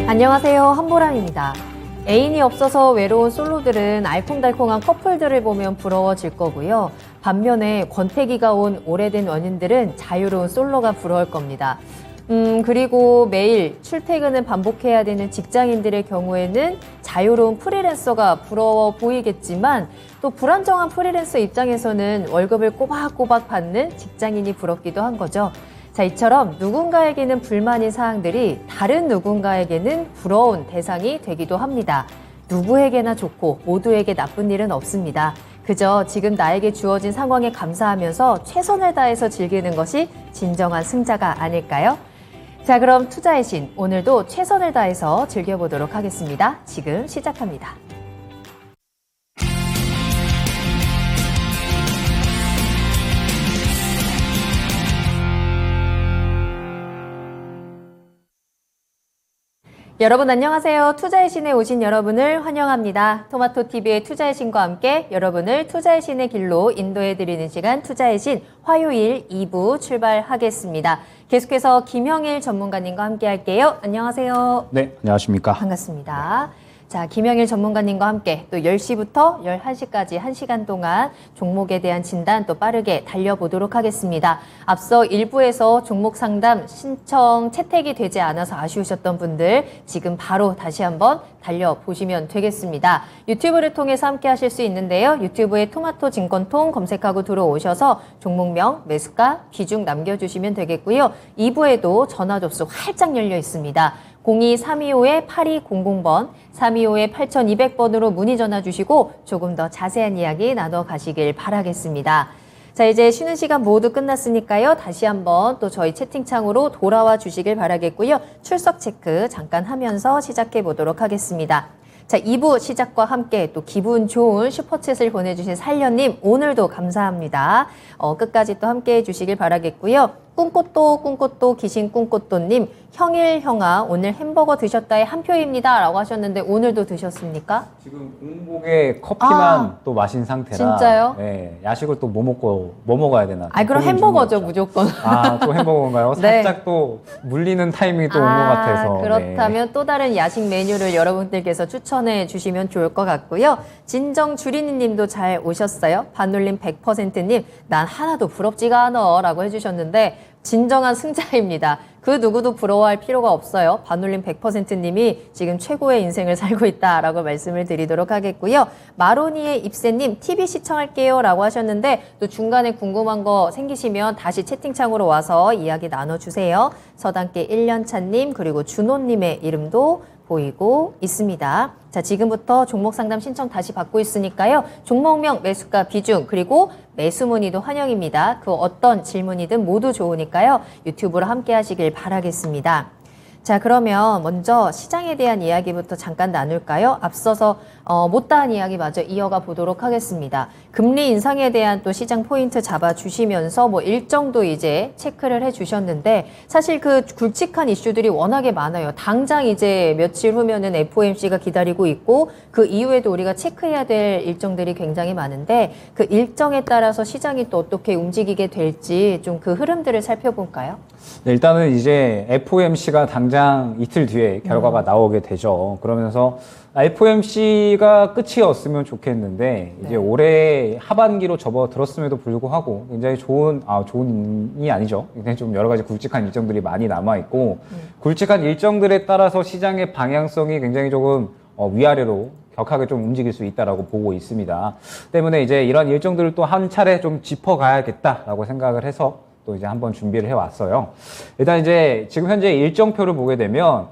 안녕하세요, 한보람입니다. 애인이 없어서 외로운 솔로들은 알콩달콩한 커플들을 보면 부러워질 거고요. 반면에 권태기가 온 오래된 연인들은 자유로운 솔로가 부러울 겁니다. 그리고 매일 출퇴근을 반복해야 되는 직장인들의 경우에는 자유로운 프리랜서가 부러워 보이겠지만 또 불안정한 프리랜서 입장에서는 월급을 꼬박꼬박 받는 직장인이 부럽기도 한 거죠. 자, 이처럼 누군가에게는 불만인 사항들이 다른 누군가에게는 부러운 대상이 되기도 합니다. 누구에게나 좋고 모두에게 나쁜 일은 없습니다. 그저 지금 나에게 주어진 상황에 감사하면서 최선을 다해서 즐기는 것이 진정한 승자가 아닐까요? 자, 그럼 투자의 신, 오늘도 최선을 다해서 즐겨보도록 하겠습니다. 지금 시작합니다. 여러분 안녕하세요. 투자의 신에 오신 여러분을 환영합니다. 토마토TV의 투자의 신과 함께 여러분을 투자의 신의 길로 인도해드리는 시간 투자의 신 화요일 2부 출발하겠습니다. 계속해서 김형일 전문가님과 함께 할게요. 안녕하세요. 네, 안녕하십니까. 반갑습니다. 자, 김형일 전문가님과 함께 또 10시부터 11시까지 1시간 동안 종목에 대한 진단 또 빠르게 달려보도록 하겠습니다. 앞서 1부에서 종목 상담 신청 채택이 되지 않아서 아쉬우셨던 분들 지금 바로 다시 한번 달려보시면 되겠습니다. 유튜브를 통해서 함께 하실 수 있는데요. 유튜브에 토마토 증권통 검색하고 들어오셔서 종목명, 매수가, 비중 남겨주시면 되겠고요. 2부에도 전화 접수 활짝 열려 있습니다. 02-325-8200번, 325-8200번으로 문의 전화 주시고 조금 더 자세한 이야기 나눠 가시길 바라겠습니다. 자, 이제 쉬는 시간 모두 끝났으니까요. 다시 한번 또 저희 채팅창으로 돌아와 주시길 바라겠고요. 출석 체크 잠깐 하면서 시작해 보도록 하겠습니다. 자, 2부 시작과 함께 또 기분 좋은 슈퍼챗을 보내주신 살련님 오늘도 감사합니다. 끝까지 또 함께 해주시길 바라겠고요. 꿈꽃도 귀신 꿈꽃도님 형일 형아 오늘 햄버거 드셨다에 한 표입니다 라고 하셨는데 오늘도 드셨습니까? 지금 공복에 커피만 또 마신 상태라. 진짜요? 네, 야식을 또 뭐 먹어야 되나. 그럼 햄버거죠 무조건. 또 햄버거인가요? 네. 살짝 또 물리는 타이밍이 또 온 것 같아서. 그렇다면 네. 또 다른 야식 메뉴를 여러분들께서 추천해 주시면 좋을 것 같고요. 진정주리니 님도 잘 오셨어요. 반올림 100%님 난 하나도 부럽지가 않아 라고 해주셨는데 진정한 승자입니다. 그 누구도 부러워할 필요가 없어요. 반올림 100%님이 지금 최고의 인생을 살고 있다라고 말씀을 드리도록 하겠고요. 마로니의 입새님 TV 시청할게요 라고 하셨는데 또 중간에 궁금한 거 생기시면 다시 채팅창으로 와서 이야기 나눠주세요. 서당계 1년차님 그리고 준호님의 이름도 보이고 있습니다. 자, 지금부터 종목 상담 신청 다시 받고 있으니까요. 종목명, 매수가, 비중, 그리고 매수 문의도 환영입니다. 그 어떤 질문이든 모두 좋으니까요. 유튜브로 함께 하시길 바라겠습니다. 자, 그러면 먼저 시장에 대한 이야기부터 잠깐 나눌까요? 앞서서 못다한 이야기 마저 이어가 보도록 하겠습니다. 금리 인상에 대한 또 시장 포인트 잡아주시면서 뭐 일정도 이제 체크를 해주셨는데 사실 그 굵직한 이슈들이 워낙에 많아요. 당장 이제 며칠 후면은 FOMC가 기다리고 있고 그 이후에도 우리가 체크해야 될 일정들이 굉장히 많은데 그 일정에 따라서 시장이 또 어떻게 움직이게 될지 좀 그 흐름들을 살펴볼까요? 네, 일단은 이제 FOMC가 당장 이틀 뒤에 결과가 나오게 되죠. 그러면서 FOMC가 끝이었으면 좋겠는데 이제 올해 하반기로 접어들었음에도 불구하고 굉장히 좋은이 아니죠. 굉장히 좀 여러 가지 굵직한 일정들이 많이 남아있고 굵직한 일정들에 따라서 시장의 방향성이 굉장히 조금 위아래로 격하게 좀 움직일 수 있다라고 보고 있습니다. 때문에 이제 이런 일정들을 또 한 차례 좀 짚어가야겠다라고 생각을 해서 또 이제 한번 준비를 해왔어요. 일단 이제 지금 현재 일정표를 보게 되면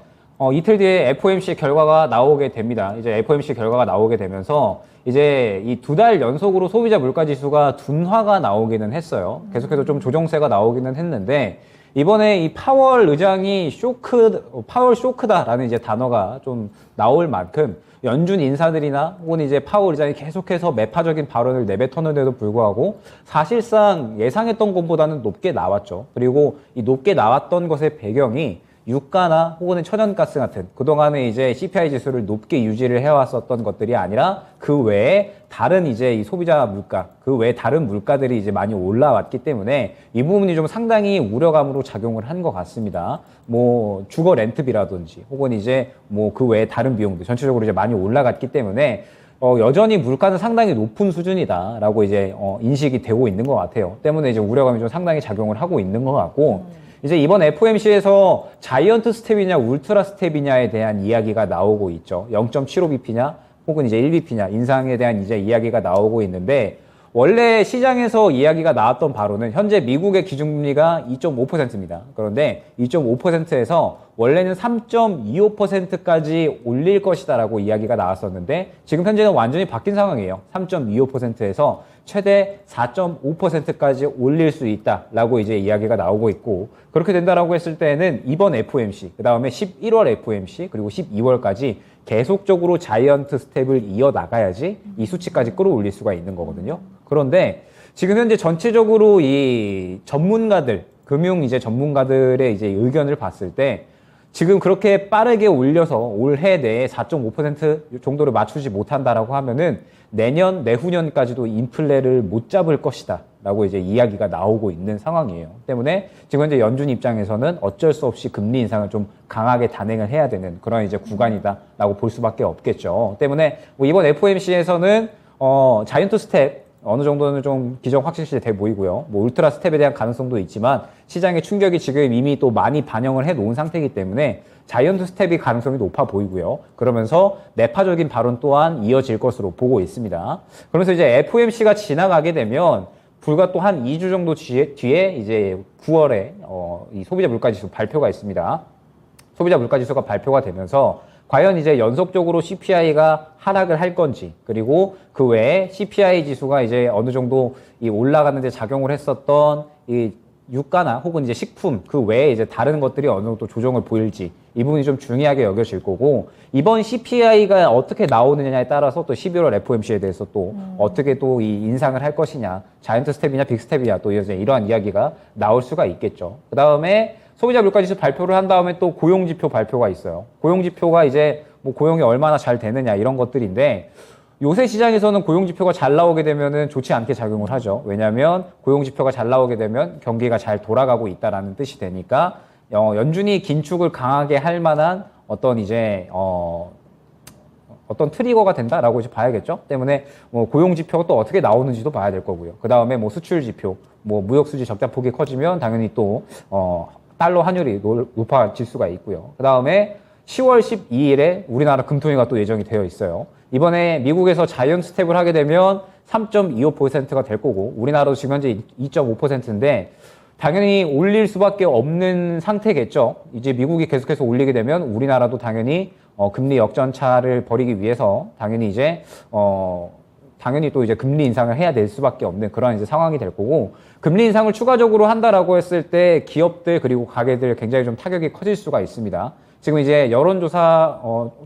이틀 뒤에 FOMC 결과가 나오게 됩니다. 이제 FOMC 결과가 나오게 되면서 이제 이 2달 연속으로 소비자 물가지수가 둔화가 나오기는 했어요. 계속해서 좀 조정세가 나오기는 했는데 이번에 이 파월 의장이 파월 쇼크다라는 이제 단어가 좀 나올 만큼 연준 인사들이나 혹은 이제 파월 의장이 계속해서 매파적인 발언을 내뱉었는데도 불구하고 사실상 예상했던 것보다는 높게 나왔죠. 그리고 이 높게 나왔던 것의 배경이 유가나 혹은 천연가스 같은 그동안에 이제 CPI 지수를 높게 유지를 해왔었던 것들이 아니라 그 외에 다른 이제 이 소비자 물가, 그 외에 다른 물가들이 이제 많이 올라왔기 때문에 이 부분이 좀 상당히 우려감으로 작용을 한 것 같습니다. 뭐 주거 렌트비라든지 혹은 이제 뭐 그 외에 다른 비용들 전체적으로 이제 많이 올라갔기 때문에 여전히 물가는 상당히 높은 수준이다라고 이제 인식이 되고 있는 것 같아요. 때문에 이제 우려감이 좀 상당히 작용을 하고 있는 것 같고 이제 이번 FOMC에서 자이언트 스텝이냐 울트라 스텝이냐에 대한 이야기가 나오고 있죠. 0.75bp냐 혹은 이제 1bp냐 인상에 대한 이제 이야기가 나오고 있는데 원래 시장에서 이야기가 나왔던 바로는 현재 미국의 기준금리가 2.5%입니다. 그런데 2.5%에서 원래는 3.25%까지 올릴 것이다라고 이야기가 나왔었는데 지금 현재는 완전히 바뀐 상황이에요. 3.25%에서 최대 4.5%까지 올릴 수 있다라고 이제 이야기가 나오고 있고 그렇게 된다라고 했을 때는 이번 FOMC, 그 다음에 11월 FOMC 그리고 12월까지 계속적으로 자이언트 스텝을 이어나가야지 이 수치까지 끌어올릴 수가 있는 거거든요. 그런데 지금 현재 전체적으로 이 전문가들, 금융 이제 전문가들의 이제 의견을 봤을 때 지금 그렇게 빠르게 올려서 올해 내에 4.5% 정도를 맞추지 못한다라고 하면은 내년, 내후년까지도 인플레를 못 잡을 것이다 라고 이제 이야기가 나오고 있는 상황이에요. 때문에 지금 현재 연준 입장에서는 어쩔 수 없이 금리 인상을 좀 강하게 단행을 해야 되는 그런 이제 구간이다 라고 볼 수밖에 없겠죠. 때문에 뭐 이번 FOMC에서는 자이언트 스텝 어느 정도는 좀 기정 확실시 돼 보이고요. 뭐 울트라 스텝에 대한 가능성도 있지만 시장의 충격이 지금 이미 또 많이 반영을 해 놓은 상태이기 때문에 자이언트 스텝이 가능성이 높아 보이고요. 그러면서 내파적인 발언 또한 이어질 것으로 보고 있습니다. 그러면서 이제 FOMC가 지나가게 되면 불과 또 한 2주 정도 뒤에 이제 9월에 이 소비자 물가지수 발표가 있습니다. 소비자 물가지수가 발표가 되면서 과연 이제 연속적으로 CPI가 하락을 할 건지 그리고 그 외에 CPI 지수가 이제 어느 정도 이 올라가는 데 작용을 했었던 이 유가나 혹은 이제 식품 그 외에 이제 다른 것들이 어느 정도 조정을 보일지 이 부분이 좀 중요하게 여겨질 거고 이번 CPI가 어떻게 나오느냐에 따라서 또 11월 FOMC에 대해서 또 어떻게 또 이 인상을 할 것이냐 자이언트 스텝이냐 빅 스텝이냐 또 이제 이러한 이야기가 나올 수가 있겠죠. 그 다음에 소비자 물가지수 발표를 한 다음에 또 고용지표 발표가 있어요. 고용지표가 이제 뭐 고용이 얼마나 잘 되느냐 이런 것들인데 요새 시장에서는 고용지표가 잘 나오게 되면은 좋지 않게 작용을 하죠. 왜냐하면 고용지표가 잘 나오게 되면 경기가 잘 돌아가고 있다라는 뜻이 되니까 연준이 긴축을 강하게 할 만한 어떤 이제 어떤 트리거가 된다라고 이제 봐야겠죠. 때문에 뭐 고용지표가 또 어떻게 나오는지도 봐야 될 거고요. 그 다음에 뭐 수출지표, 뭐 무역수지 적자폭이 커지면 당연히 또 달러 환율이 높아질 수가 있고요. 그 다음에 10월 12일에 우리나라 금통위가 또 예정이 되어 있어요. 이번에 미국에서 자이언트 스텝을 하게 되면 3.25%가 될 거고 우리나라도 지금 현재 2.5%인데 당연히 올릴 수밖에 없는 상태겠죠. 이제 미국이 계속해서 올리게 되면 우리나라도 당연히 금리 역전차를 벌이기 위해서 당연히 이제 당연히 또 이제 금리 인상을 해야 될 수밖에 없는 그런 이제 상황이 될 거고 금리 인상을 추가적으로 한다라고 했을 때 기업들 그리고 가게들 굉장히 좀 타격이 커질 수가 있습니다. 지금 이제 여론조사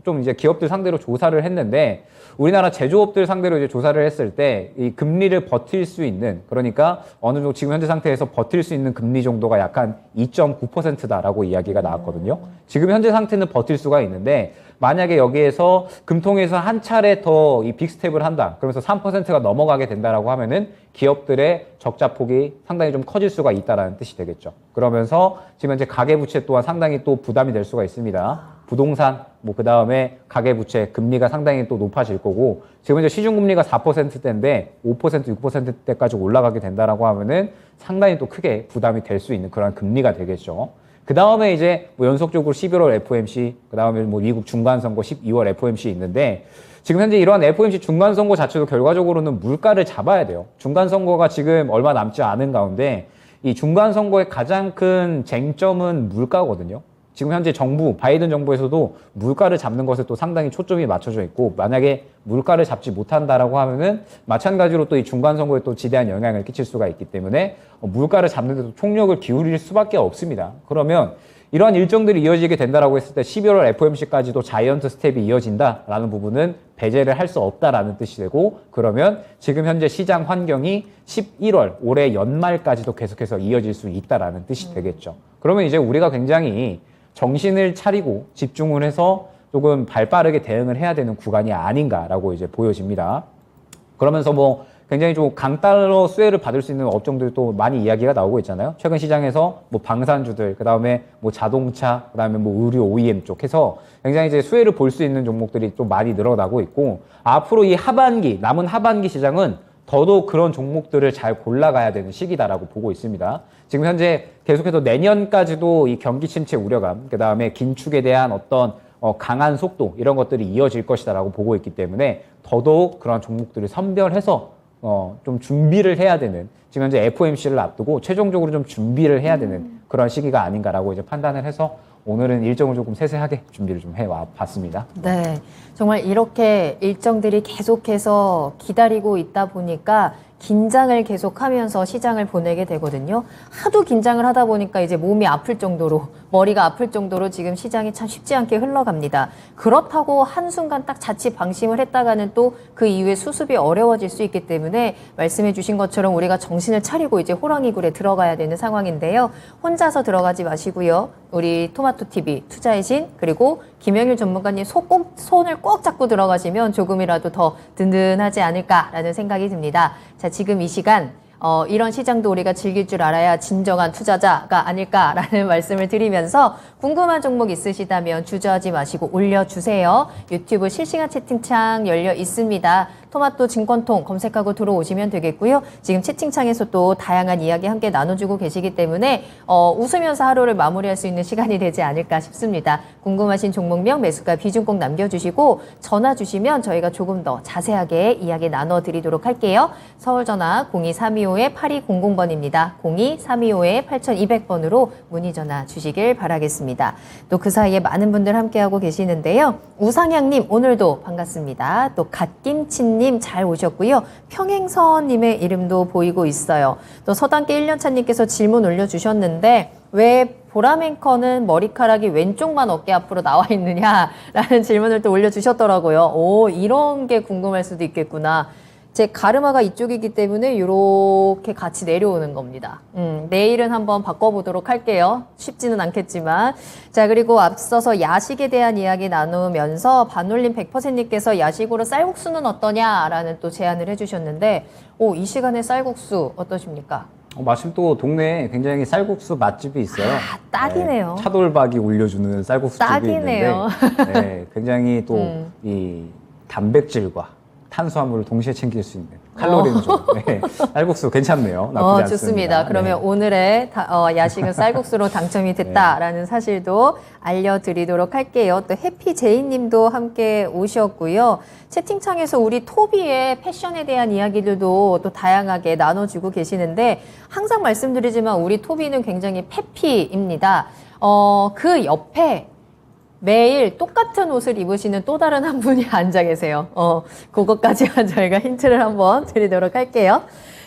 좀 이제 기업들 상대로 조사를 했는데 우리나라 제조업들 상대로 이제 조사를 했을 때 이 금리를 버틸 수 있는 그러니까 어느 정도 지금 현재 상태에서 버틸 수 있는 금리 정도가 약간 2.9%다라고 이야기가 나왔거든요. 지금 현재 상태는 버틸 수가 있는데 만약에 여기에서 금통에서 한 차례 더 이 빅스텝을 한다. 그러면서 3%가 넘어가게 된다라고 하면은 기업들의 적자 폭이 상당히 좀 커질 수가 있다라는 뜻이 되겠죠. 그러면서 지금 현재 가계부채 또한 상당히 또 부담이 될 수가 있습니다. 부동산, 뭐 그 다음에 가계부채 금리가 상당히 또 높아질 거고 지금 현재 시중금리가 4%대인데 5%, 6%대까지 올라가게 된다라고 하면은 상당히 또 크게 부담이 될 수 있는 그런 금리가 되겠죠. 그 다음에 이제 뭐 연속적으로 11월 FOMC, 그 다음에 뭐 미국 중간선거 12월 FOMC 있는데 지금 현재 이러한 FOMC 중간선거 자체도 결과적으로는 물가를 잡아야 돼요. 중간선거가 지금 얼마 남지 않은 가운데 이 중간선거의 가장 큰 쟁점은 물가거든요. 지금 현재 정부, 바이든 정부에서도 물가를 잡는 것에 또 상당히 초점이 맞춰져 있고 만약에 물가를 잡지 못한다라고 하면은 마찬가지로 또 이 중간선거에 또 지대한 영향을 끼칠 수가 있기 때문에 물가를 잡는 데도 총력을 기울일 수밖에 없습니다. 그러면 이러한 일정들이 이어지게 된다라고 했을 때 11월 FOMC까지도 자이언트 스텝이 이어진다라는 부분은 배제를 할 수 없다라는 뜻이 되고 그러면 지금 현재 시장 환경이 11월 올해 연말까지도 계속해서 이어질 수 있다라는 뜻이 되겠죠. 그러면 이제 우리가 굉장히 정신을 차리고 집중을 해서 조금 발빠르게 대응을 해야 되는 구간이 아닌가라고 이제 보여집니다. 그러면서 뭐 굉장히 좀 강달러 수혜를 받을 수 있는 업종들도 많이 이야기가 나오고 있잖아요. 최근 시장에서 뭐 방산주들, 그 다음에 뭐 자동차, 그 다음에 뭐 의류 OEM 쪽 해서 굉장히 이제 수혜를 볼 수 있는 종목들이 좀 많이 늘어나고 있고, 앞으로 이 하반기, 남은 하반기 시장은 더더욱 그런 종목들을 잘 골라가야 되는 시기다라고 보고 있습니다. 지금 현재 계속해서 내년까지도 이 경기 침체 우려감, 그 다음에 긴축에 대한 어떤 강한 속도 이런 것들이 이어질 것이다라고 보고 있기 때문에 더더욱 그런 종목들을 선별해서 좀 준비를 해야 되는, 지금 현재 FOMC를 앞두고 최종적으로 좀 준비를 해야 되는 그런 시기가 아닌가라고 이제 판단을 해서 오늘은 일정을 조금 세세하게 준비를 좀 해와 봤습니다. 네. 정말 이렇게 일정들이 계속해서 기다리고 있다 보니까 긴장을 계속하면서 시장을 보내게 되거든요. 하도 긴장을 하다 보니까 이제 몸이 아플 정도로, 머리가 아플 정도로 지금 시장이 참 쉽지 않게 흘러갑니다. 그렇다고 한순간 딱 자칫 방심을 했다가는 또 그 이후에 수습이 어려워질 수 있기 때문에 말씀해 주신 것처럼 우리가 정신을 차리고 이제 호랑이굴에 들어가야 되는 상황인데요. 혼자서 들어가지 마시고요. 우리 토마토TV, 투자의 신, 그리고 김영일 전문가님 손을 꼭 잡고 들어가시면 조금이라도 더 든든하지 않을까라는 생각이 듭니다. 자, 지금 이 시간 이런 시장도 우리가 즐길 줄 알아야 진정한 투자자가 아닐까라는 말씀을 드리면서 궁금한 종목 있으시다면 주저하지 마시고 올려주세요. 유튜브 실시간 채팅창 열려 있습니다. 토마토 증권통 검색하고 들어오시면 되겠고요. 지금 채팅창에서 또 다양한 이야기 함께 나눠주고 계시기 때문에 웃으면서 하루를 마무리할 수 있는 시간이 되지 않을까 싶습니다. 궁금하신 종목명, 매수가, 비중 꼭 남겨주시고 전화 주시면 저희가 조금 더 자세하게 이야기 나눠드리도록 할게요. 서울 전화 02325-8200번입니다. 02325-8200번으로 문의 전화 주시길 바라겠습니다. 또 그 사이에 많은 분들 함께하고 계시는데요. 우상향님 오늘도 반갑습니다. 또 갓김치님 잘 오셨고요. 평행선님의 이름도 보이고 있어요. 또 서당계 1년차님께서 질문 올려주셨는데 왜 보라맨커는 머리카락이 왼쪽만 어깨 앞으로 나와 있느냐라는 질문을 또 올려주셨더라고요. 오, 이런 게 궁금할 수도 있겠구나. 제 가르마가 이쪽이기 때문에 이렇게 같이 내려오는 겁니다. 내일은 한번 바꿔보도록 할게요. 쉽지는 않겠지만. 자, 그리고 앞서서 야식에 대한 이야기 나누면서 반올림 100%님께서 야식으로 쌀국수는 어떠냐라는 또 제안을 해주셨는데, 이 시간에 쌀국수 어떠십니까? 마침 또 동네에 굉장히 쌀국수 맛집이 있어요. 아, 딱이네요. 네, 차돌박이 올려주는 쌀국수집이 딱이네요. 있는데 네, 굉장히 또 이 단백질과 탄수화물을 동시에 챙길 수 있는 칼로리는 좀 네, 쌀국수 괜찮네요. 나쁘지 않습니다. 좋습니다. 그러면 네. 오늘의 야식은 쌀국수로 당첨이 됐다라는 사실도 알려드리도록 할게요. 또 해피제이님도 함께 오셨고요. 채팅창에서 우리 토비의 패션에 대한 이야기들도 또 다양하게 나눠주고 계시는데 항상 말씀드리지만 우리 토비는 굉장히 페피입니다. 그 옆에 매일 똑같은 옷을 입으시는 또 다른 한 분이 앉아 계세요. 그것까지만 저희가 힌트를 한번 드리도록 할게요.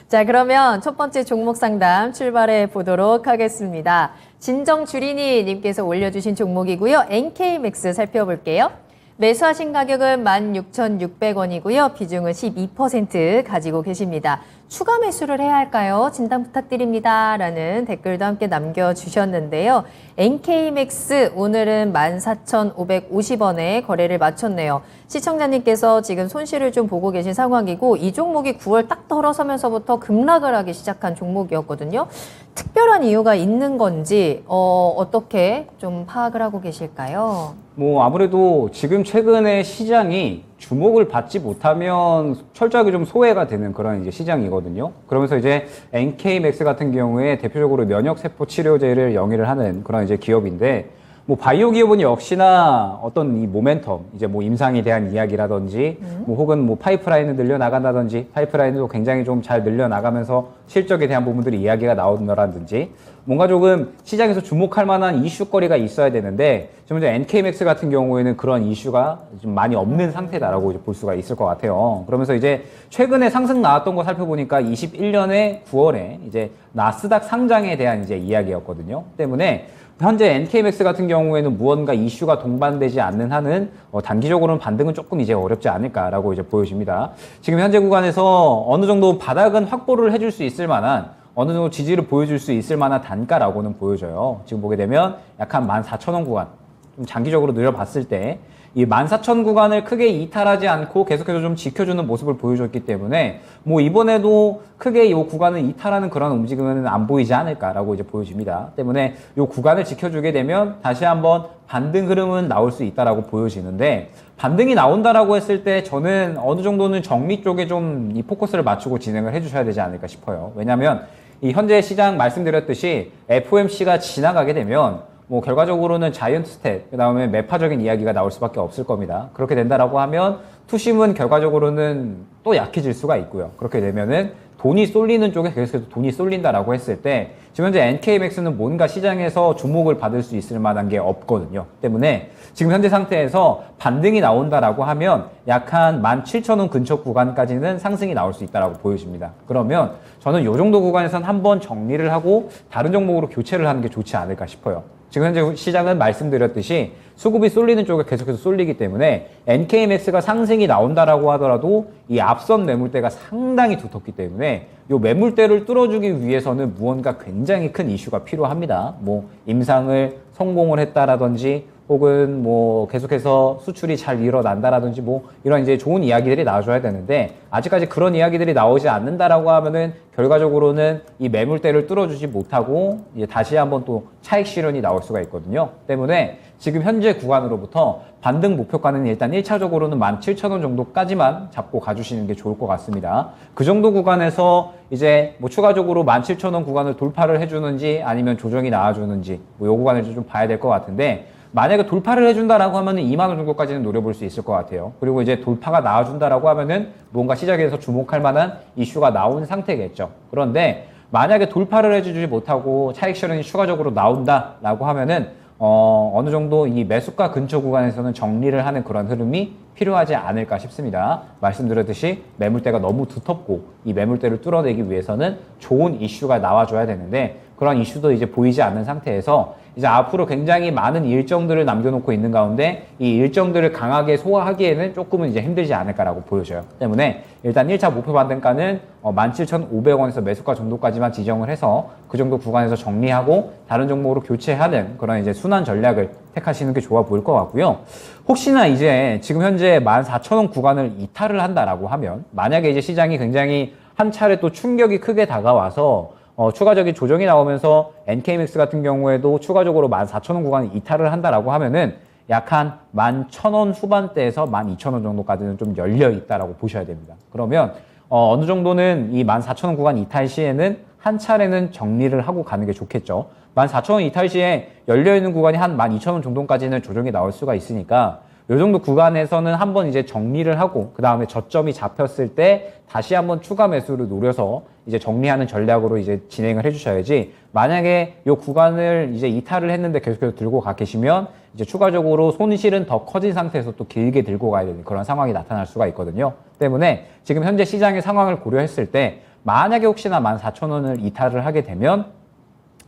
자, 그러면 첫 번째 종목 상담 출발해 보도록 하겠습니다. 진정주린이 님께서 올려주신 종목이고요. NK맥스 살펴볼게요. 매수하신 가격은 16,600원이고요. 비중은 12% 가지고 계십니다. 추가 매수를 해야 할까요? 진단 부탁드립니다. 라는 댓글도 함께 남겨주셨는데요. NK맥스 오늘은 14,550원에 거래를 마쳤네요. 시청자님께서 지금 손실을 좀 보고 계신 상황이고 이 종목이 9월 딱 들어서면서부터 급락을 하기 시작한 종목이었거든요. 특별한 이유가 있는 건지 어떻게 좀 파악을 하고 계실까요? 뭐 아무래도 지금 최근에 시장이 주목을 받지 못하면 철저하게 좀 소외가 되는 그런 이제 시장이거든요. 그러면서 이제 NK맥스 같은 경우에 대표적으로 면역세포 치료제를 영위를 하는 그런 이제 기업인데, 뭐 바이오 기업은 역시나 어떤 이 모멘텀, 이제 뭐 임상에 대한 이야기라든지, 뭐 혹은 뭐 파이프라인을 늘려나간다든지, 파이프라인도 굉장히 좀 잘 늘려나가면서 실적에 대한 부분들이 이야기가 나온다든지, 뭔가 조금 시장에서 주목할 만한 이슈거리가 있어야 되는데, 지금 이제 NK맥스 같은 경우에는 그런 이슈가 좀 많이 없는 상태다라고 이제 볼 수가 있을 것 같아요. 그러면서 이제 최근에 상승 나왔던 거 살펴보니까 21년에 9월에 이제 나스닥 상장에 대한 이제 이야기였거든요. 때문에 현재 NK맥스 같은 경우에는 무언가 이슈가 동반되지 않는 한은 단기적으로는 반등은 조금 이제 어렵지 않을까라고 이제 보여집니다. 지금 현재 구간에서 어느 정도 바닥은 확보를 해줄 수 있을 만한 어느 정도 지지를 보여줄 수 있을 만한 단가라고는 보여져요. 지금 보게 되면 약 한 14,000원 구간, 좀 장기적으로 늘려봤을 때 이 14,000 구간을 크게 이탈하지 않고 계속해서 좀 지켜주는 모습을 보여줬기 때문에 뭐 이번에도 크게 이 구간을 이탈하는 그런 움직임은 안 보이지 않을까라고 이제 보여집니다. 때문에 이 구간을 지켜주게 되면 다시 한번 반등 흐름은 나올 수 있다라고 보여지는데, 반등이 나온다라고 했을 때 저는 어느 정도는 정리 쪽에 좀 이 포커스를 맞추고 진행을 해주셔야 되지 않을까 싶어요. 왜냐하면 이 현재 시장 말씀드렸듯이 FOMC가 지나가게 되면 뭐 결과적으로는 자이언트 스텝, 그 다음에 매파적인 이야기가 나올 수밖에 없을 겁니다. 그렇게 된다라고 하면 투심은 결과적으로는 또 약해질 수가 있고요. 그렇게 되면은 돈이 쏠리는 쪽에 계속해서 돈이 쏠린다라고 했을 때 지금 현재 NKMX는 뭔가 시장에서 주목을 받을 수 있을 만한 게 없거든요. 때문에 지금 현재 상태에서 반등이 나온다라고 하면 약 한 17,000원 근처 구간까지는 상승이 나올 수 있다라고 보여집니다. 그러면 저는 이 정도 구간에서는 한번 정리를 하고 다른 종목으로 교체를 하는 게 좋지 않을까 싶어요. 지금 현재 시장은 말씀드렸듯이 수급이 쏠리는 쪽에 계속해서 쏠리기 때문에 NKMX가 상승이 나온다라고 하더라도 이 앞선 매물대가 상당히 두텁기 때문에 이 매물대를 뚫어주기 위해서는 무언가 굉장히 큰 이슈가 필요합니다. 뭐 임상을 성공을 했다라든지 혹은 뭐 계속해서 수출이 잘 일어난다라든지 뭐 이런 이제 좋은 이야기들이 나와줘야 되는데, 아직까지 그런 이야기들이 나오지 않는다라고 하면은 결과적으로는 이 매물대를 뚫어주지 못하고 이제 다시 한번 또 차익 실현이 나올 수가 있거든요. 때문에 지금 현재 구간으로부터 반등 목표가는 일단 1차적으로는 17,000원 정도까지만 잡고 가주시는 게 좋을 것 같습니다. 그 정도 구간에서 이제 뭐 추가적으로 17,000원 구간을 돌파를 해주는지 아니면 조정이 나와주는지 뭐 요 구간을 좀 봐야 될 것 같은데, 만약에 돌파를 해준다라고 하면은 2만 원 정도까지는 노려볼 수 있을 것 같아요. 그리고 이제 돌파가 나와준다라고 하면은 뭔가 시장에서 주목할 만한 이슈가 나온 상태겠죠. 그런데 만약에 돌파를 해주지 못하고 차익 실현이 추가적으로 나온다라고 하면은 어느 정도 이 매수가 근처 구간에서는 정리를 하는 그런 흐름이 필요하지 않을까 싶습니다. 말씀드렸듯이 매물대가 너무 두텁고 이 매물대를 뚫어내기 위해서는 좋은 이슈가 나와줘야 되는데, 그런 이슈도 이제 보이지 않는 상태에서 이제 앞으로 굉장히 많은 일정들을 남겨놓고 있는 가운데 이 일정들을 강하게 소화하기에는 조금은 이제 힘들지 않을까라고 보여져요. 때문에 일단 1차 목표 반등가는 17,500원에서 매수가 정도까지만 지정을 해서 그 정도 구간에서 정리하고 다른 종목으로 교체하는 그런 이제 순환 전략을 택하시는 게 좋아 보일 것 같고요. 혹시나 이제 지금 현재 14,000원 구간을 이탈을 한다라고 하면, 만약에 이제 시장이 굉장히 한 차례 또 충격이 크게 다가와서 추가적인 조정이 나오면서 NKMX 같은 경우에도 추가적으로 14,000원 구간을 이탈을 한다라고 하면은 약 한 11,000원 후반대에서 12,000원 정도까지는 좀 열려 있다라고 보셔야 됩니다. 그러면 어느 정도는 이 14,000원 구간 이탈 시에는 한 차례는 정리를 하고 가는 게 좋겠죠. 14,000원 이탈 시에 열려 있는 구간이 한 12,000원 정도까지는 조정이 나올 수가 있으니까 이 정도 구간에서는 한번 이제 정리를 하고 그 다음에 저점이 잡혔을 때 다시 한번 추가 매수를 노려서 이제 정리하는 전략으로 이제 진행을 해주셔야지, 만약에 이 구간을 이제 이탈을 했는데 계속해서 들고 가 계시면 이제 추가적으로 손실은 더 커진 상태에서 또 길게 들고 가야 되는 그런 상황이 나타날 수가 있거든요. 때문에 지금 현재 시장의 상황을 고려했을 때 만약에 혹시나 14,000원을 이탈을 하게 되면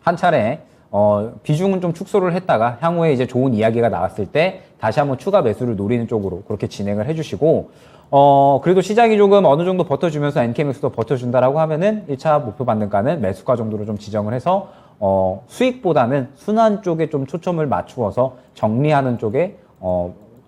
한 차례 비중은 좀 축소를 했다가 향후에 이제 좋은 이야기가 나왔을 때 다시 한번 추가 매수를 노리는 쪽으로 그렇게 진행을 해주시고, 그래도 시장이 조금 어느 정도 버텨주면서 NKMX도 버텨준다라고 하면은 1차 목표 반등가는 매수가 정도로 좀 지정을 해서 수익보다는 순환 쪽에 좀 초점을 맞추어서 정리하는 쪽에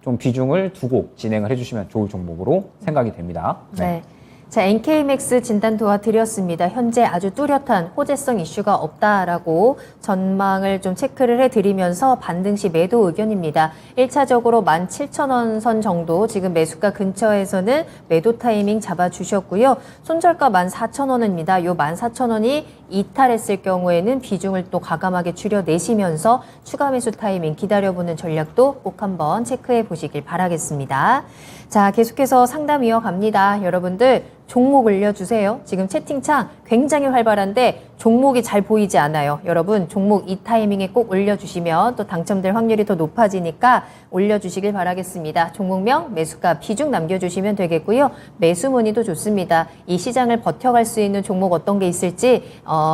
좀 비중을 두고 진행을 해주시면 좋을 종목으로 생각이 됩니다. 네. 자, NKMX 진단 도와드렸습니다. 현재 아주 뚜렷한 호재성 이슈가 없다라고 전망을 좀 체크를 해드리면서 반등 시 매도 의견입니다. 1차적으로 17,000원 선 정도 지금 매수가 근처에서는 매도 타이밍 잡아주셨고요. 손절가 14,000원입니다. 요 14,000원이 이탈했을 경우에는 비중을 또 과감하게 줄여내시면서 추가 매수 타이밍 기다려보는 전략도 꼭 한번 체크해 보시길 바라겠습니다. 자, 계속해서 상담 이어갑니다. 여러분들 종목 올려주세요. 지금 채팅창 굉장히 활발한데 종목이 잘 보이지 않아요. 여러분 종목 이 타이밍에 꼭 올려주시면 또 당첨될 확률이 더 높아지니까 올려주시길 바라겠습니다. 종목명, 매수가, 비중 남겨주시면 되겠고요. 매수 문의도 좋습니다. 이 시장을 버텨갈 수 있는 종목 어떤 게 있을지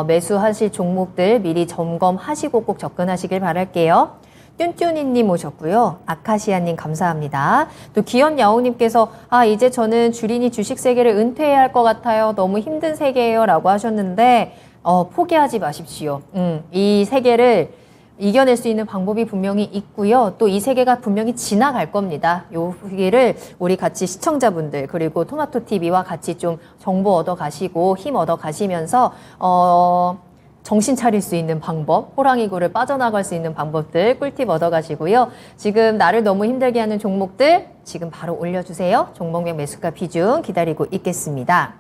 매수하실 종목들 미리 점검하시고 꼭 접근하시길 바랄게요. 뚠뚠이님 오셨고요. 아카시아님 감사합니다. 또 기현야옹님께서 이제 저는 주린이 주식 세계를 은퇴해야 할 것 같아요. 너무 힘든 세계예요 라고 하셨는데 포기하지 마십시오. 이 세계를 이겨낼 수 있는 방법이 분명히 있고요. 또 이 세계가 분명히 지나갈 겁니다. 요 시기를 우리 같이 시청자분들 그리고 토마토TV와 같이 좀 정보 얻어 가시고 힘 얻어 가시면서 정신 차릴 수 있는 방법, 호랑이 굴을 빠져나갈 수 있는 방법들 꿀팁 얻어 가시고요. 지금 나를 너무 힘들게 하는 종목들 지금 바로 올려주세요. 종목명 매수가 비중 기다리고 있겠습니다.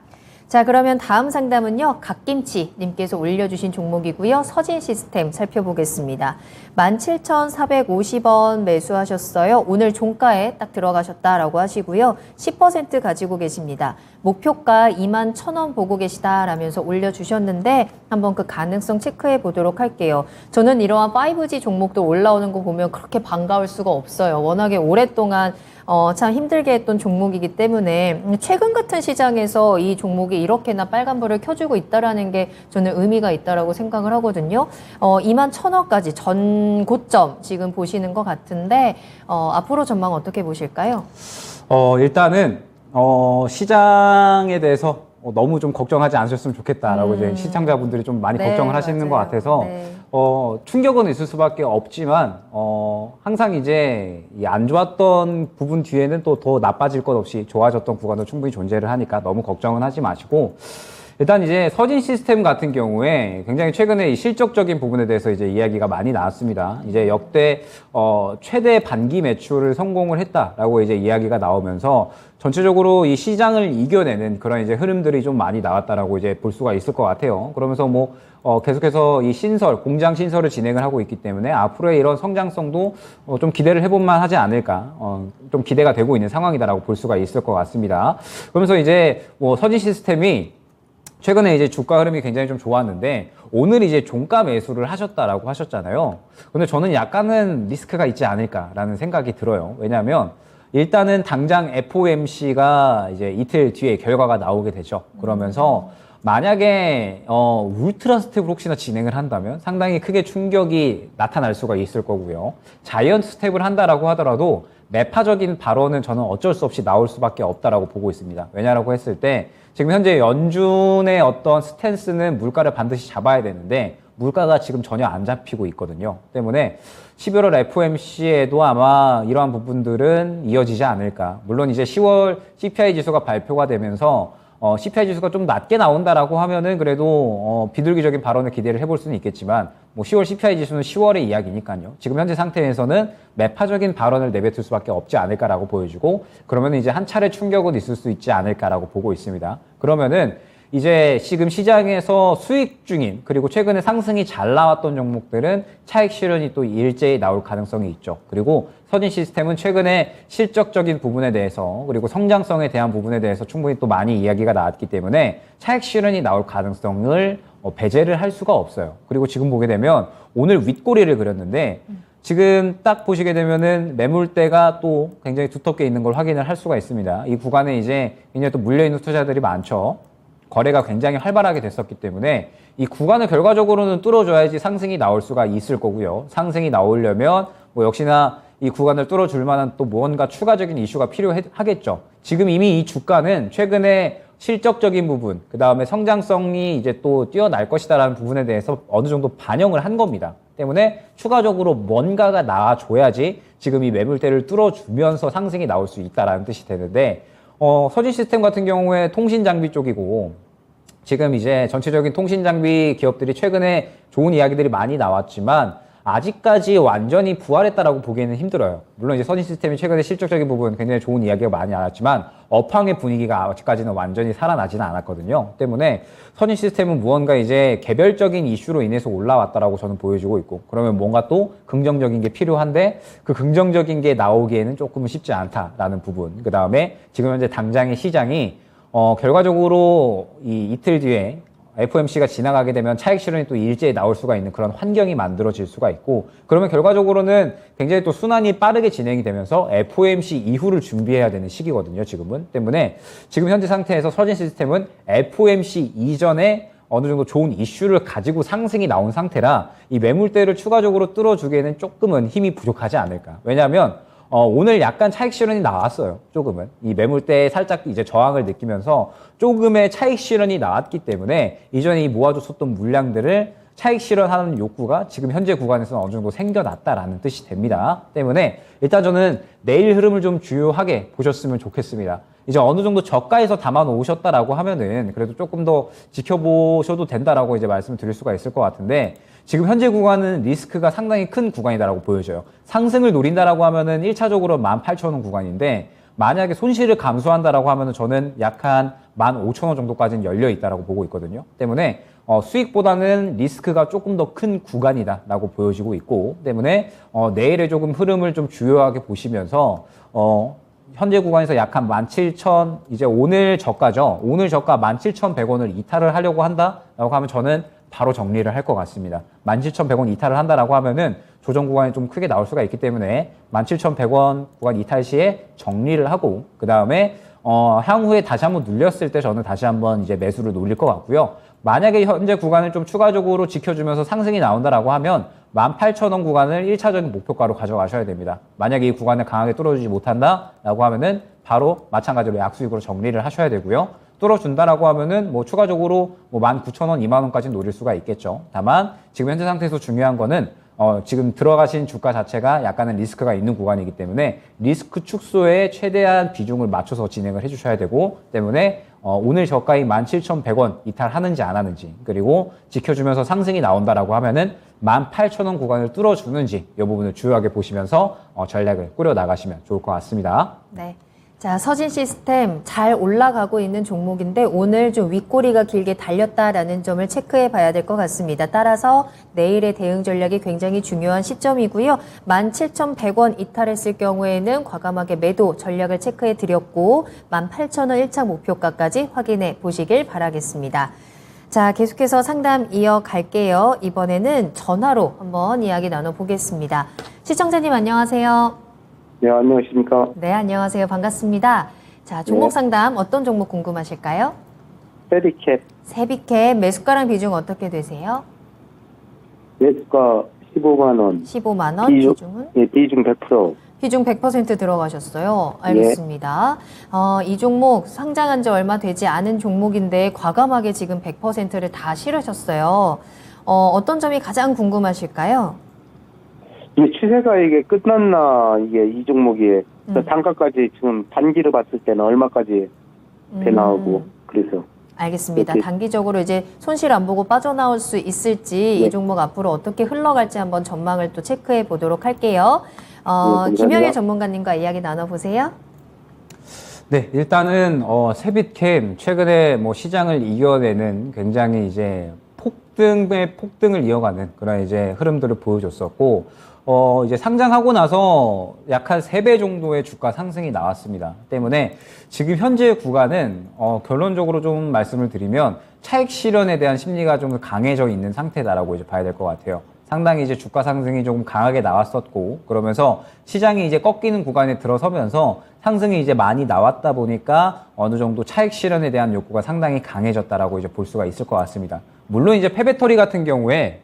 자, 그러면 다음 상담은요. 갓김치님께서 올려주신 종목이고요. 서진 시스템 살펴보겠습니다. 17,450원 매수하셨어요. 오늘 종가에 딱 들어가셨다라고 하시고요. 10% 가지고 계십니다. 목표가 21,000원 보고 계시다라면서 올려주셨는데 한번 그 가능성 체크해 보도록 할게요. 저는 이러한 5G 종목도 올라오는 거 보면 그렇게 반가울 수가 없어요. 워낙에 오랫동안 참 힘들게 했던 종목이기 때문에 최근 같은 시장에서 이 종목이 이렇게나 빨간불을 켜주고 있다라는 게 저는 의미가 있다라고 생각을 하거든요. 21,000원까지 전 고점 지금 보시는 것 같은데 앞으로 전망 어떻게 보실까요? 일단은 시장에 대해서 너무 좀 걱정하지 않으셨으면 좋겠다라고 이제 시청자분들이 좀 많이 네, 걱정을 하시는 맞아요. 것 같아서 네. 충격은 있을 수밖에 없지만 항상 이제 이 안 좋았던 부분 뒤에는 또 더 나빠질 것 없이 좋아졌던 구간도 충분히 존재를 하니까 너무 걱정은 하지 마시고 일단 이제 서진 시스템 같은 경우에 굉장히 최근에 이 실적적인 부분에 대해서 이제 이야기가 많이 나왔습니다. 이제 역대 최대 반기 매출을 성공을 했다라고 이제 이야기가 나오면서 전체적으로 이 시장을 이겨내는 그런 이제 흐름들이 좀 많이 나왔다라고 이제 볼 수가 있을 것 같아요. 그러면서 뭐 계속해서 이 공장 신설을 진행을 하고 있기 때문에 앞으로의 이런 성장성도 좀 기대를 해볼만 하지 않을까, 좀 기대가 되고 있는 상황이다라고 볼 수가 있을 것 같습니다. 그러면서 이제 뭐 서진 시스템이 최근에 이제 주가 흐름이 굉장히 좀 좋았는데 오늘 이제 종가 매수를 하셨다라고 하셨잖아요. 근데 저는 약간은 리스크가 있지 않을까라는 생각이 들어요. 왜냐하면 일단은 당장 FOMC가 이제 이틀 뒤에 결과가 나오게 되죠. 그러면서 만약에 울트라 스텝을 혹시나 진행을 한다면 상당히 크게 충격이 나타날 수가 있을 거고요. 자이언트 스텝을 한다라고 하더라도 매파적인 발언은 저는 어쩔 수 없이 나올 수밖에 없다라고 보고 있습니다. 왜냐라고 했을 때 지금 현재 연준의 어떤 스탠스는 물가를 반드시 잡아야 되는데 물가가 지금 전혀 안 잡히고 있거든요. 때문에 11월 FOMC에도 아마 이러한 부분들은 이어지지 않을까. 물론 이제 10월 CPI 지수가 발표가 되면서 CPI 지수가 좀 낮게 나온다라고 하면은 그래도 비둘기적인 발언을 기대를 해볼 수는 있겠지만 뭐 10월 CPI 지수는 10월의 이야기니까요. 지금 현재 상태에서는 매파적인 발언을 내뱉을 수밖에 없지 않을까라고 보여지고 그러면 이제 한 차례 충격은 있을 수 있지 않을까라고 보고 있습니다. 그러면은 이제 지금 시장에서 수익 중인 그리고 최근에 상승이 잘 나왔던 종목들은 차익 실현이 또 일제히 나올 가능성이 있죠. 그리고 서진 시스템은 최근에 실적적인 부분에 대해서 그리고 성장성에 대한 부분에 대해서 충분히 또 많이 이야기가 나왔기 때문에 차익 실현이 나올 가능성을 배제를 할 수가 없어요. 그리고 지금 보게 되면 오늘 윗꼬리를 그렸는데 지금 딱 보시게 되면은 매물대가 또 굉장히 두텁게 있는 걸 확인을 할 수가 있습니다. 이 구간에 이제 굉장히 또 물려있는 투자들이 많죠. 거래가 굉장히 활발하게 됐었기 때문에 이 구간을 결과적으로는 뚫어줘야지 상승이 나올 수가 있을 거고요. 상승이 나오려면 뭐 역시나 이 구간을 뚫어줄 만한 또 무언가 추가적인 이슈가 필요하겠죠. 지금 이미 이 주가는 최근에 실적적인 부분, 그 다음에 성장성이 이제 또 뛰어날 것이다라는 부분에 대해서 어느 정도 반영을 한 겁니다. 때문에 추가적으로 뭔가가 나와줘야지 지금 이 매물대를 뚫어주면서 상승이 나올 수 있다라는 뜻이 되는데 서진 시스템 같은 경우에 통신 장비 쪽이고 지금 이제 전체적인 통신 장비 기업들이 최근에 좋은 이야기들이 많이 나왔지만 아직까지 완전히 부활했다라고 보기에는 힘들어요. 물론 이제 서진 시스템이 최근에 실적적인 부분 굉장히 좋은 이야기가 많이 나왔지만 업황의 분위기가 아직까지는 완전히 살아나지는 않았거든요. 때문에 서진 시스템은 무언가 이제 개별적인 이슈로 인해서 올라왔다라고 저는 보여주고 있고 그러면 뭔가 또 긍정적인 게 필요한데 그 긍정적인 게 나오기에는 조금은 쉽지 않다라는 부분. 그 다음에 지금 현재 당장의 시장이 결과적으로 이 이틀 뒤에 FOMC가 지나가게 되면 차익 실현이 또 일제히 나올 수가 있는 그런 환경이 만들어질 수가 있고 그러면 결과적으로는 굉장히 또 순환이 빠르게 진행이 되면서 FOMC 이후를 준비해야 되는 시기거든요. 지금은. 때문에 지금 현재 상태에서 서진 시스템은 FOMC 이전에 어느 정도 좋은 이슈를 가지고 상승이 나온 상태라 이 매물대를 추가적으로 뚫어주기에는 조금은 힘이 부족하지 않을까. 왜냐하면 오늘 약간 차익 실현이 나왔어요. 조금은. 이 매물대에 살짝 이제 저항을 느끼면서 조금의 차익 실현이 나왔기 때문에 이전에 이 모아줬었던 물량들을 차익 실현하는 욕구가 지금 현재 구간에서는 어느 정도 생겨났다라는 뜻이 됩니다. 때문에 일단 저는 내일 흐름을 좀 주요하게 보셨으면 좋겠습니다. 이제 어느 정도 저가에서 담아 놓으셨다라고 하면은 그래도 조금 더 지켜보셔도 된다라고 이제 말씀을 드릴 수가 있을 것 같은데 지금 현재 구간은 리스크가 상당히 큰 구간이다라고 보여져요. 상승을 노린다라고 하면은 1차적으로 18,000원 구간인데 만약에 손실을 감수한다라고 하면은 저는 약 한 15,000원 정도까지는 열려 있다라고 보고 있거든요. 때문에 수익보다는 리스크가 조금 더 큰 구간이다라고 보여지고 있고 때문에 내일의 조금 흐름을 좀 주요하게 보시면서 현재 구간에서 약 한 17,000 이제 오늘 저가죠. 오늘 저가 17,100원을 이탈을 하려고 한다라고 하면 저는 바로 정리를 할 것 같습니다. 17,100원 이탈을 한다라고 하면은 조정 구간이 좀 크게 나올 수가 있기 때문에 17,100원 구간 이탈 시에 정리를 하고 그 다음에 향후에 다시 한번 눌렸을 때 저는 다시 한번 이제 매수를 노릴 것 같고요. 만약에 현재 구간을 좀 추가적으로 지켜주면서 상승이 나온다라고 하면 18,000원 구간을 1차적인 목표가로 가져가셔야 됩니다. 만약에 이 구간을 강하게 뚫어주지 못한다라고 하면은 바로 마찬가지로 약수익으로 정리를 하셔야 되고요. 뚫어준다라고 하면은 뭐 추가적으로 뭐 19,000원, 20,000원까지 노릴 수가 있겠죠. 다만 지금 현재 상태에서 중요한 거는 지금 들어가신 주가 자체가 약간은 리스크가 있는 구간이기 때문에 리스크 축소에 최대한 비중을 맞춰서 진행을 해주셔야 되고 때문에 오늘 저가인 17,100원 이탈하는지 안 하는지 그리고 지켜주면서 상승이 나온다라고 하면은 18,000원 구간을 뚫어주는지 이 부분을 주요하게 보시면서 전략을 꾸려 나가시면 좋을 것 같습니다. 네. 자, 서진 시스템 잘 올라가고 있는 종목인데 오늘 좀 윗꼬리가 길게 달렸다라는 점을 체크해 봐야 될 것 같습니다. 따라서 내일의 대응 전략이 굉장히 중요한 시점이고요. 17,100원 이탈했을 경우에는 과감하게 매도 전략을 체크해 드렸고 18,000원 1차 목표가까지 확인해 보시길 바라겠습니다. 자, 계속해서 상담 이어갈게요. 이번에는 전화로 한번 이야기 나눠보겠습니다. 시청자님 안녕하세요. 네, 안녕하십니까. 네, 안녕하세요. 반갑습니다. 자, 종목 네. 상담 어떤 종목 궁금하실까요? 세비캡 세비캡 매수가랑 비중 어떻게 되세요? 매수가 15만 원, 15만 원, 비중은? 예, 비중 100%. 비중 100% 들어가셨어요. 알겠습니다. 이 종목 상장한 지 얼마 되지 않은 종목인데 과감하게 지금 100%를 다 실으셨어요. 어떤 점이 가장 궁금하실까요? 이게 추세가 이게 끝났나, 이게 이 종목이. 단가까지 지금 단기로 봤을 때는 얼마까지 돼 나오고, 그래서. 알겠습니다. 이렇게. 단기적으로 이제 손실 안 보고 빠져나올 수 있을지 네. 이 종목 앞으로 어떻게 흘러갈지 한번 전망을 또 체크해 보도록 할게요. 감사합니다. 김영일 전문가님과 이야기 나눠보세요. 네, 일단은 세빛캠 최근에 뭐 시장을 이겨내는 굉장히 이제 폭등을 이어가는 그런 이제 흐름들을 보여줬었고 이제 상장하고 나서 약 한 3배 정도의 주가 상승이 나왔습니다. 때문에 지금 현재 구간은 결론적으로 좀 말씀을 드리면 차익 실현에 대한 심리가 좀 강해져 있는 상태다라고 이제 봐야 될 것 같아요. 상당히 이제 주가 상승이 조금 강하게 나왔었고 그러면서 시장이 이제 꺾이는 구간에 들어서면서 상승이 이제 많이 나왔다 보니까 어느 정도 차익 실현에 대한 욕구가 상당히 강해졌다라고 이제 볼 수가 있을 것 같습니다. 물론 이제 폐배터리 같은 경우에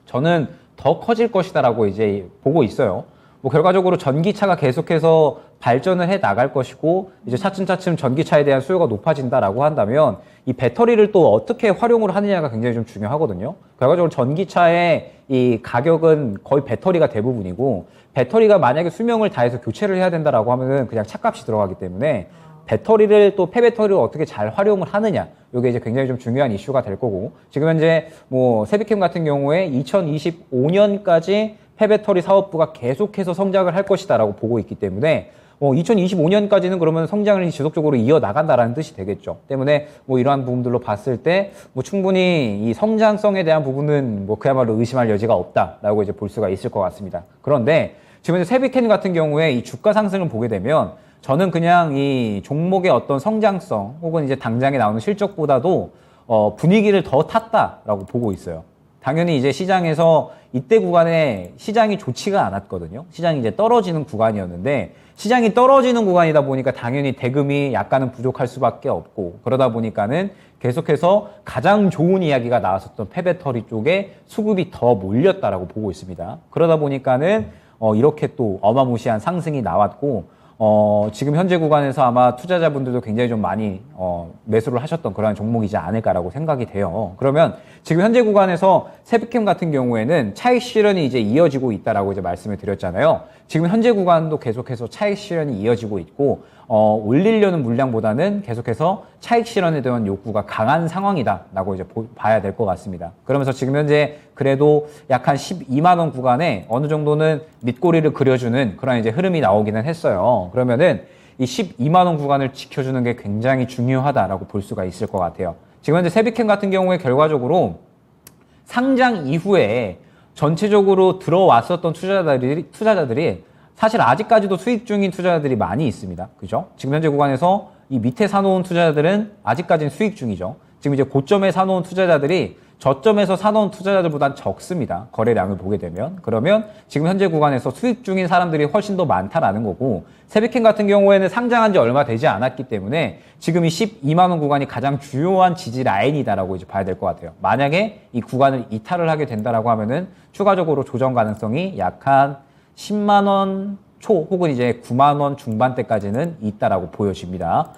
저는 더 커질 것이다라고 이제 보고 있어요. 뭐 결과적으로 전기차가 계속해서 발전을 해 나갈 것이고 이제 차츰차츰 전기차에 대한 수요가 높아진다라고 한다면 이 배터리를 또 어떻게 활용을 하느냐가 굉장히 좀 중요하거든요. 결과적으로 전기차의 이 가격은 거의 배터리가 대부분이고 배터리가 만약에 수명을 다해서 교체를 해야 된다라고 하면은 그냥 차값이 들어가기 때문에 배터리를 또 폐배터리를 어떻게 잘 활용을 하느냐 이게 이제 굉장히 좀 중요한 이슈가 될 거고 지금 현재 뭐 세비캠 같은 경우에 2025년까지 폐배터리 사업부가 계속해서 성장을 할 것이다라고 보고 있기 때문에 2025년까지는 그러면 성장을 지속적으로 이어나간다라는 뜻이 되겠죠. 때문에 뭐 이러한 부분들로 봤을 때 뭐 충분히 이 성장성에 대한 부분은 뭐 그야말로 의심할 여지가 없다라고 이제 볼 수가 있을 것 같습니다. 그런데 지금 현재 세비캠 같은 경우에 이 주가 상승을 보게 되면 저는 그냥 이 종목의 어떤 성장성 혹은 이제 당장에 나오는 실적보다도 분위기를 더 탔다라고 보고 있어요. 당연히 이제 시장에서 이때 구간에 시장이 좋지가 않았거든요. 시장이 이제 떨어지는 구간이었는데 시장이 떨어지는 구간이다 보니까 당연히 대금이 약간은 부족할 수밖에 없고 그러다 보니까는 계속해서 가장 좋은 이야기가 나왔었던 폐배터리 쪽에 수급이 더 몰렸다라고 보고 있습니다. 그러다 보니까는 이렇게 또 어마무시한 상승이 나왔고 지금 현재 구간에서 아마 투자자분들도 굉장히 좀 많이 매수를 하셨던 그러한 종목이지 않을까라고 생각이 돼요. 그러면 지금 현재 구간에서 세비캠 같은 경우에는 차익 실현이 이제 이어지고 있다라고 이제 말씀을 드렸잖아요. 지금 현재 구간도 계속해서 차익 실현이 이어지고 있고 올리려는 물량보다는 계속해서 차익 실현에 대한 욕구가 강한 상황이다라고 이제 봐야 될 것 같습니다. 그러면서 지금 현재 그래도 약 한 12만 원 구간에 어느 정도는 밑꼬리를 그려주는 그런 이제 흐름이 나오기는 했어요. 그러면은 이 12만 원 구간을 지켜주는 게 굉장히 중요하다라고 볼 수가 있을 것 같아요. 지금 현재 세비캠 같은 경우에 결과적으로 상장 이후에 전체적으로 들어왔었던 투자자들이 사실 아직까지도 수익 중인 투자자들이 많이 있습니다. 그죠? 지금 현재 구간에서 이 밑에 사놓은 투자자들은 아직까지는 수익 중이죠. 지금 이제 고점에 사놓은 투자자들이 저점에서 사놓은 투자자들보단 적습니다. 거래량을 보게 되면. 그러면 지금 현재 구간에서 수익 중인 사람들이 훨씬 더 많다라는 거고, 세비캠 같은 경우에는 상장한 지 얼마 되지 않았기 때문에 지금 이 12만 원 구간이 가장 주요한 지지 라인이다라고 이제 봐야 될 것 같아요. 만약에 이 구간을 이탈을 하게 된다라고 하면은 추가적으로 조정 가능성이 약 한 10만 원 초 혹은 이제 9만 원 중반대까지는 있다라고 보여집니다.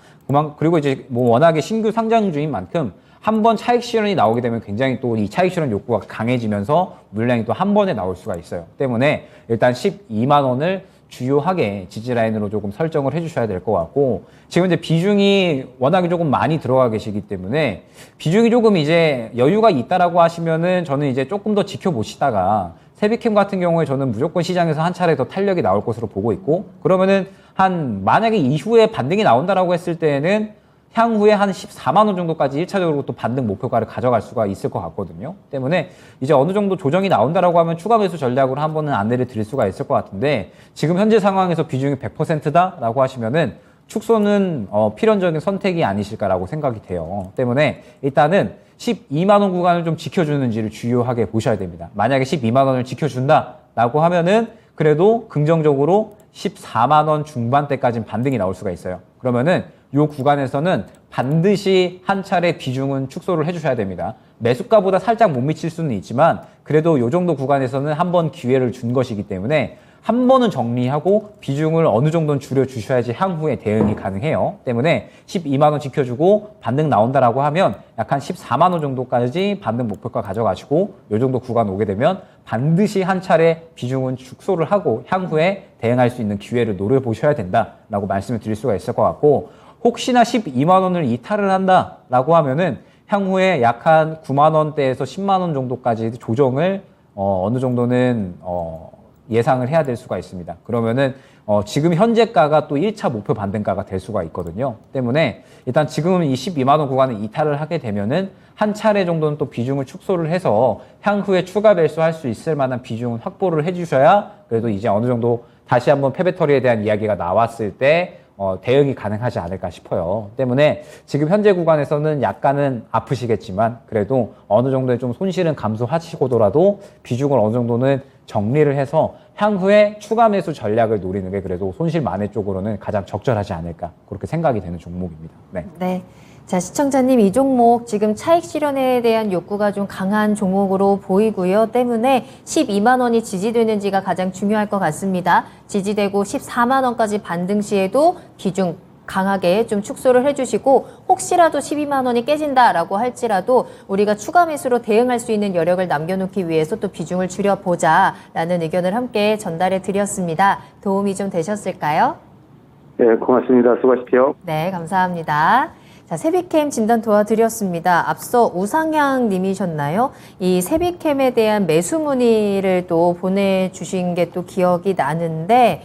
그리고 이제 뭐 워낙에 신규 상장주인 만큼 한 번 차익 실현이 나오게 되면 굉장히 또 이 차익 실현 욕구가 강해지면서 물량이 또 한 번에 나올 수가 있어요. 때문에 일단 12만 원을 주요하게 지지 라인으로 조금 설정을 해주셔야 될 것 같고, 지금 이제 비중이 워낙에 조금 많이 들어가 계시기 때문에 비중이 조금 이제 여유가 있다라고 하시면은 저는 이제 조금 더 지켜보시다가 세비캠 같은 경우에 저는 무조건 시장에서 한 차례 더 탄력이 나올 것으로 보고 있고, 그러면은 만약에 이후에 반등이 나온다라고 했을 때에는 향후에 한 14만 원 정도까지 1차적으로 또 반등 목표가를 가져갈 수가 있을 것 같거든요. 때문에 이제 어느 정도 조정이 나온다라고 하면 추가 매수 전략으로 한 번은 안내를 드릴 수가 있을 것 같은데, 지금 현재 상황에서 비중이 100%다라고 하시면은 축소는 필연적인 선택이 아니실까라고 생각이 돼요. 때문에 일단은 12만 원 구간을 좀 지켜주는지를 주요하게 보셔야 됩니다. 만약에 12만 원을 지켜준다라고 하면은 그래도 긍정적으로 14만 원 중반대까지는 반등이 나올 수가 있어요. 그러면은 요 구간에서는 반드시 한 차례 비중은 축소를 해주셔야 됩니다. 매수가보다 살짝 못 미칠 수는 있지만 그래도 요 정도 구간에서는 한 번 기회를 준 것이기 때문에 한 번은 정리하고 비중을 어느 정도는 줄여주셔야지 향후에 대응이 가능해요. 때문에 12만 원 지켜주고 반등 나온다라고 하면 약 한 14만 원 정도까지 반등 목표가 가져가시고 요 정도 구간 오게 되면 반드시 한 차례 비중은 축소를 하고 향후에 대응할 수 있는 기회를 노려보셔야 된다라고 말씀을 드릴 수가 있을 것 같고, 혹시나 12만 원을 이탈을 한다라고 하면은 향후에 약 한 9만 원대에서 10만 원 정도까지 조정을 어느 정도는 예상을 해야 될 수가 있습니다. 그러면은 지금 현재가가 또 1차 목표 반등가가 될 수가 있거든요. 때문에 일단 지금은 이 12만 원 구간을 이탈을 하게 되면은 한 차례 정도는 또 비중을 축소를 해서 향후에 추가 매수할 수 있을 만한 비중은 확보를 해주셔야 그래도 이제 어느 정도 다시 한번 패배터리에 대한 이야기가 나왔을 때 대응이 가능하지 않을까 싶어요. 때문에 지금 현재 구간에서는 약간은 아프시겠지만 그래도 어느 정도의 좀 손실은 감소하시고더라도 비중을 어느 정도는 정리를 해서 향후에 추가 매수 전략을 노리는 게 그래도 손실 만회 쪽으로는 가장 적절하지 않을까 그렇게 생각이 되는 종목입니다. 네. 네. 자, 시청자님, 이 종목 지금 차익 실현에 대한 욕구가 좀 강한 종목으로 보이고요. 때문에 12만 원이 지지되는지가 가장 중요할 것 같습니다. 지지되고 14만 원까지 반등 시에도 비중 강하게 좀 축소를 해주시고, 혹시라도 12만 원이 깨진다라고 할지라도 우리가 추가 매수로 대응할 수 있는 여력을 남겨놓기 위해서 또 비중을 줄여보자라는 의견을 함께 전달해 드렸습니다. 도움이 좀 되셨을까요? 네, 고맙습니다. 수고하십시오. 네, 감사합니다. 자, 세비캠 진단 도와드렸습니다. 앞서 우상향 님이셨나요? 이 세비캠에 대한 매수 문의를 또 보내주신 게 또 기억이 나는데,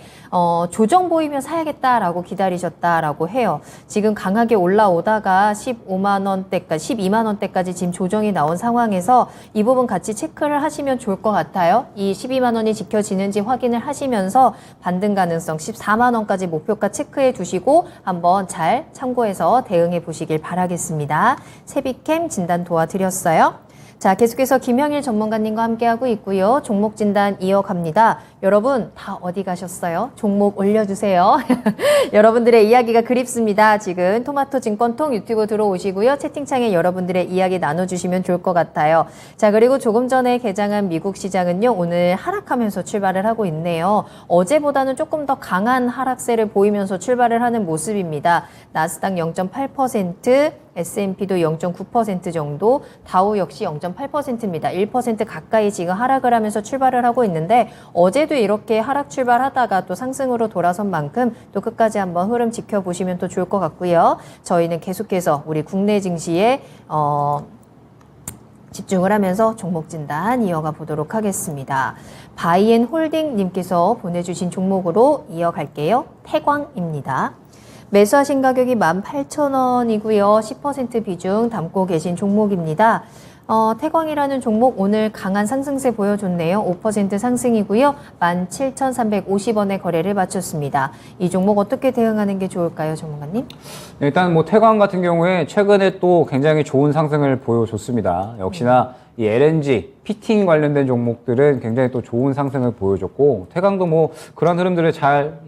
조정 보이면 사야겠다라고 기다리셨다라고 해요. 지금 강하게 올라오다가 15만 원대까지, 12만 원대까지 지금 조정이 나온 상황에서 이 부분 같이 체크를 하시면 좋을 것 같아요. 이 12만 원이 지켜지는지 확인을 하시면서 반등 가능성 14만 원까지 목표가 체크해 두시고 한번 잘 참고해서 대응해 보시길 바라겠습니다. 세비캠 진단 도와드렸어요. 자, 계속해서 김형일 전문가님과 함께하고 있고요. 종목 진단 이어갑니다. 여러분 다 어디 가셨어요? 종목 올려주세요. 여러분들의 이야기가 그립습니다. 지금 토마토 증권통 유튜브 들어오시고요. 채팅창에 여러분들의 이야기 나눠주시면 좋을 것 같아요. 자, 그리고 조금 전에 개장한 미국 시장은요. 오늘 하락하면서 출발을 하고 있네요. 어제보다는 조금 더 강한 하락세를 보이면서 출발을 하는 모습입니다. 나스닥 0.8%, S&P도 0.9% 정도, 다우 역시 0.8%입니다. 1% 가까이 지금 하락을 하면서 출발을 하고 있는데 어제도 이렇게 하락 출발하다가 또 상승으로 돌아선 만큼 또 끝까지 한번 흐름 지켜보시면 또 좋을 것 같고요. 저희는 계속해서 우리 국내 증시에 집중을 하면서 종목 진단 이어가 보도록 하겠습니다. 바이앤홀딩님께서 보내주신 종목으로 이어갈게요. 태광입니다. 매수하신 가격이 18,000원이고요. 10% 비중 담고 계신 종목입니다. 태광이라는 종목 오늘 강한 상승세 보여줬네요. 5% 상승이고요. 17,350원에 거래를 마쳤습니다. 이 종목 어떻게 대응하는 게 좋을까요, 전문가님? 일단 뭐 태광 같은 경우에 최근에 또 굉장히 좋은 상승을 보여줬습니다. 역시나 이 LNG, 피팅 관련된 종목들은 굉장히 또 좋은 상승을 보여줬고 태광도 뭐 그런 흐름들을 잘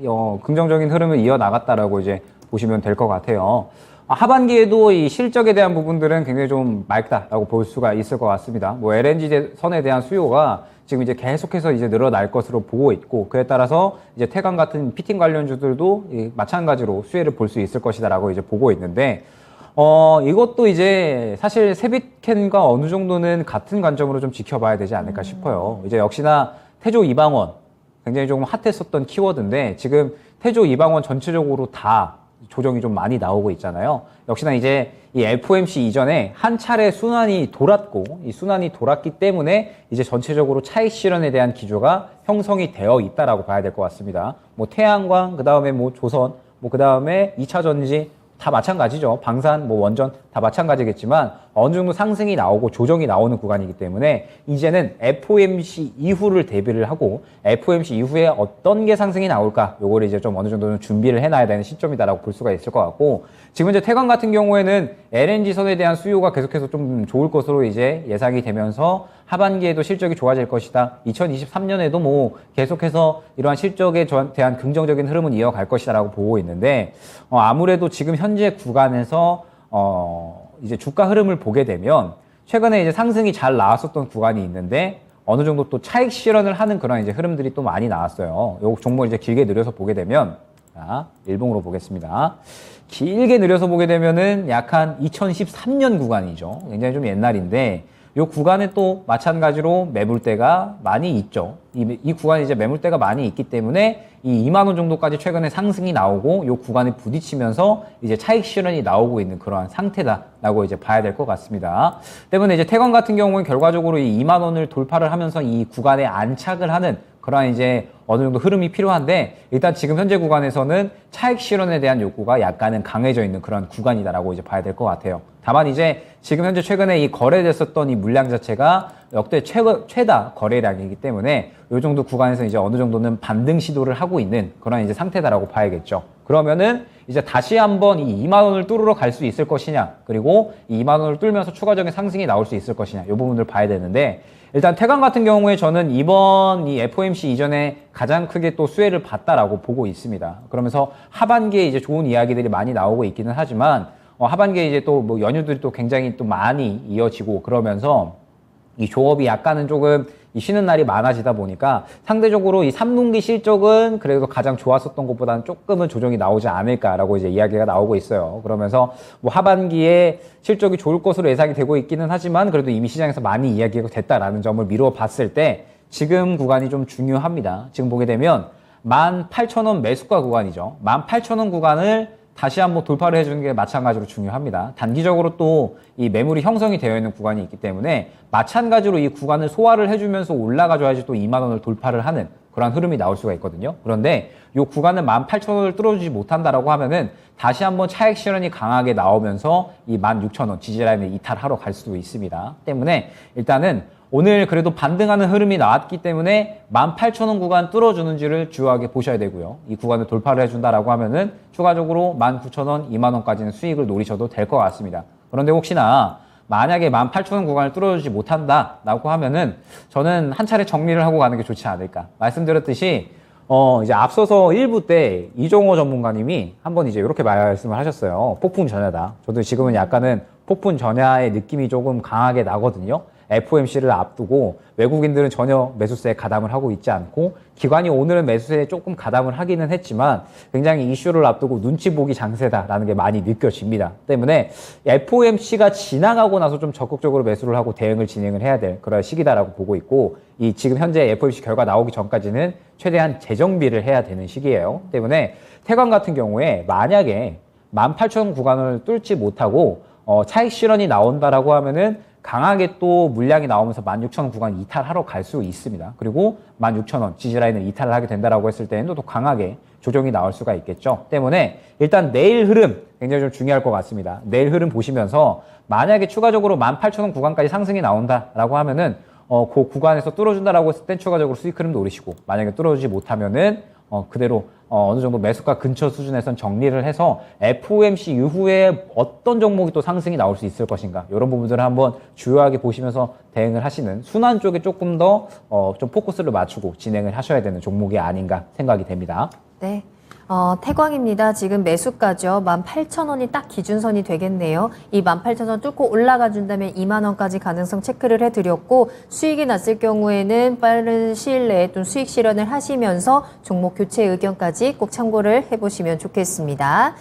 긍정적인 흐름을 이어나갔다라고 이제 보시면 될 것 같아요. 하반기에도 이 실적에 대한 부분들은 굉장히 좀 맑다라고 볼 수가 있을 것 같습니다. 뭐 LNG 선에 대한 수요가 지금 이제 계속해서 이제 늘어날 것으로 보고 있고 그에 따라서 이제 태광 같은 피팅 관련주들도 마찬가지로 수혜를 볼 수 있을 것이다라고 이제 보고 있는데 이것도 이제 사실 세빛캔과 어느 정도는 같은 관점으로 좀 지켜봐야 되지 않을까 싶어요. 이제 역시나 태조 이방원 굉장히 조금 핫했었던 키워드인데 지금 태조 이방원 전체적으로 다 조정이 좀 많이 나오고 있잖아요. 역시나 이제 이 FOMC 이전에 한 차례 순환이 돌았고 이 순환이 돌았기 때문에 이제 전체적으로 차익 실현에 대한 기조가 형성이 되어 있다라고 봐야 될 것 같습니다. 뭐 태양광, 그 다음에 뭐 조선, 뭐 그 다음에 2차 전지 다 마찬가지죠. 방산, 뭐 원전 다 마찬가지겠지만 어느 정도 상승이 나오고 조정이 나오는 구간이기 때문에 이제는 FOMC 이후를 대비를 하고 FOMC 이후에 어떤 게 상승이 나올까 요거를 이제 좀 어느 정도는 준비를 해놔야 되는 시점이다라고 볼 수가 있을 것 같고 지금 이제 태광 같은 경우에는 LNG 선에 대한 수요가 계속해서 좀 좋을 것으로 이제 예상이 되면서 하반기에도 실적이 좋아질 것이다. 2023년에도 뭐 계속해서 이러한 실적에 대한 긍정적인 흐름은 이어갈 것이다라고 보고 있는데 아무래도 지금 현재 구간에서 이제 주가 흐름을 보게 되면 최근에 이제 상승이 잘 나왔었던 구간이 있는데 어느 정도 또 차익 실현을 하는 그런 이제 흐름들이 또 많이 나왔어요. 요 종목을 이제 길게 늘려서 보게 되면 자, 일봉으로 보겠습니다. 길게 늘려서 보게 되면은 약 한 2013년 구간이죠. 굉장히 좀 옛날인데 이 구간에 또 마찬가지로 매물대가 많이 있죠. 이 구간에 이제 매물대가 많이 있기 때문에 이 2만 원 정도까지 최근에 상승이 나오고 이 구간에 부딪히면서 이제 차익 실현이 나오고 있는 그러한 상태다라고 이제 봐야 될 것 같습니다. 때문에 이제 태광 같은 경우는 결과적으로 이 2만 원을 돌파를 하면서 이 구간에 안착을 하는 그러한 이제 어느 정도 흐름이 필요한데 일단 지금 현재 구간에서는 차익 실현에 대한 욕구가 약간은 강해져 있는 그런 구간이다라고 이제 봐야 될 것 같아요. 다만 이제 지금 현재 최근에 이 거래됐었던 이 물량 자체가 역대 최다 거래량이기 때문에 이 정도 구간에서 이제 어느 정도는 반등 시도를 하고 있는 그런 이제 상태다라고 봐야겠죠. 그러면은 이제 다시 한번 이 2만 원을 뚫으러 갈 수 있을 것이냐, 그리고 이 2만 원을 뚫면서 추가적인 상승이 나올 수 있을 것이냐, 이 부분을 봐야 되는데 일단 태광 같은 경우에 저는 이번 이 FOMC 이전에 가장 크게 또 수혜를 봤다라고 보고 있습니다. 그러면서 하반기에 이제 좋은 이야기들이 많이 나오고 있기는 하지만 하반기에 이제 또 뭐 연휴들이 또 굉장히 또 많이 이어지고 그러면서 이 조업이 약간은 조금 이 쉬는 날이 많아지다 보니까 상대적으로 이 3분기 실적은 그래도 가장 좋았었던 것보다는 조금은 조정이 나오지 않을까라고 이제 이야기가 나오고 있어요. 그러면서 뭐 하반기에 실적이 좋을 것으로 예상이 되고 있기는 하지만 그래도 이미 시장에서 많이 이야기가 됐다라는 점을 미루어 봤을 때 지금 구간이 좀 중요합니다. 지금 보게 되면 18,000원 매수가 구간이죠. 18,000원 구간을 다시 한번 돌파를 해주는 게 마찬가지로 중요합니다. 단기적으로 또 이 매물이 형성이 되어 있는 구간이 있기 때문에 마찬가지로 이 구간을 소화를 해주면서 올라가줘야지 또 2만 원을 돌파를 하는 그런 흐름이 나올 수가 있거든요. 그런데 이 구간은 18,000원을 뚫어주지 못한다라고 하면은 다시 한번 차익 실현이 강하게 나오면서 이 16,000원 지지라인을 이탈하러 갈 수도 있습니다. 때문에 일단은 오늘 그래도 반등하는 흐름이 나왔기 때문에 18,000원 구간 뚫어주는지를 주요하게 보셔야 되고요. 이 구간을 돌파를 해준다라고 하면은 추가적으로 19,000원, 2만 원까지는 수익을 노리셔도 될 것 같습니다. 그런데 혹시나 만약에 18,000원 구간을 뚫어주지 못한다라고 하면은 저는 한 차례 정리를 하고 가는 게 좋지 않을까. 말씀드렸듯이 이제 앞서서 1부 때 이종호 전문가님이 한번 이제 이렇게 말씀을 하셨어요. 폭풍 전야다. 저도 지금은 약간은 폭풍 전야의 느낌이 조금 강하게 나거든요. FOMC를 앞두고 외국인들은 전혀 매수세에 가담을 하고 있지 않고 기관이 오늘은 매수세에 조금 가담을 하기는 했지만 굉장히 이슈를 앞두고 눈치 보기 장세다라는 게 많이 느껴집니다. 때문에 FOMC가 지나가고 나서 좀 적극적으로 매수를 하고 대응을 진행을 해야 될 그런 시기다라고 보고 있고 이 지금 현재 FOMC 결과 나오기 전까지는 최대한 재정비를 해야 되는 시기예요. 때문에 태광 같은 경우에 만약에 18,000원 구간을 뚫지 못하고 차익 실현이 나온다라고 하면은 강하게 또 물량이 나오면서 16,000원 구간 이탈하러 갈 수 있습니다. 그리고 16,000원 지지라인을 이탈을 하게 된다라고 했을 때는 또 강하게 조정이 나올 수가 있겠죠. 때문에 일단 내일 흐름 굉장히 좀 중요할 것 같습니다. 내일 흐름 보시면서 만약에 추가적으로 18,000원 구간까지 상승이 나온다라고 하면은 그 구간에서 뚫어준다라고 했을 땐 추가적으로 수익 흐름 노리시고 만약에 뚫어주지 못하면은 그대로 어느 정도 매수가 근처 수준에선 정리를 해서 FOMC 이후에 어떤 종목이 또 상승이 나올 수 있을 것인가 이런 부분들을 한번 주요하게 보시면서 대응을 하시는 순환 쪽에 조금 더 좀 포커스를 맞추고 진행을 하셔야 되는 종목이 아닌가 생각이 됩니다. 네. 태광입니다. 지금 매수가죠. 18,000원이 딱 기준선이 되겠네요. 이 18,000원 뚫고 올라가 준다면 2만 원까지 가능성 체크를 해드렸고 수익이 났을 경우에는 빠른 시일 내에 좀 수익 실현을 하시면서 종목 교체 의견까지 꼭 참고를 해보시면 좋겠습니다.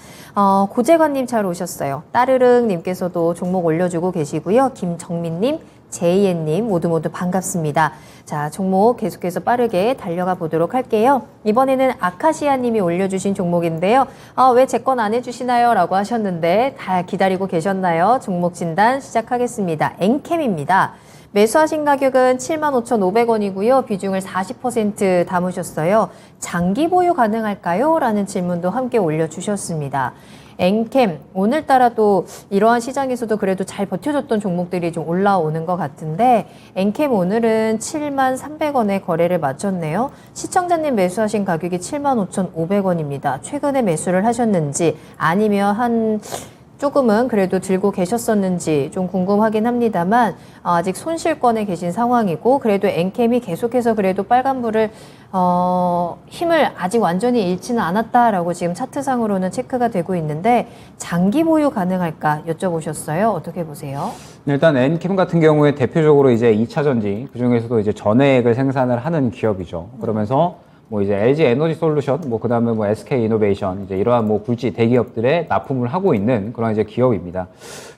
고재관님 잘 오셨어요. 따르릉님께서도 종목 올려주고 계시고요. 김정민님, 제이엔님 모두 반갑습니다. 자, 종목 계속해서 빠르게 달려가 보도록 할게요. 이번에는 아카시아님이 올려주신 종목인데요. 왜 제 건 안 해주시나요? 라고 하셨는데 다 기다리고 계셨나요? 종목 진단 시작하겠습니다. 엔캠입니다. 매수하신 가격은 75,500원이고요. 비중을 40% 담으셨어요. 장기 보유 가능할까요? 라는 질문도 함께 올려주셨습니다. 엔캠, 오늘따라 또 이러한 시장에서도 그래도 잘 버텨줬던 종목들이 좀 올라오는 것 같은데 엔캠 오늘은 73,300원에 거래를 마쳤네요. 시청자님 매수하신 가격이 75,500원입니다. 최근에 매수를 하셨는지 아니면 조금은 그래도 들고 계셨었는지 좀 궁금하긴 합니다만 아직 손실권에 계신 상황이고 그래도 엔캠이 계속해서 그래도 빨간불을 힘을 아직 완전히 잃지는 않았다라고 지금 차트상으로는 체크가 되고 있는데 장기 보유 가능할까 여쭤보셨어요. 어떻게 보세요? 일단 엔캠 같은 경우에 대표적으로 이제 2차 전지 그중에서도 이제 전해액을 생산을 하는 기업이죠. 그러면서 뭐 이제 LG 에너지 솔루션, 뭐 그다음에 뭐 SK 이노베이션 이제 이러한 뭐 굴지 대기업들에 납품을 하고 있는 그런 이제 기업입니다.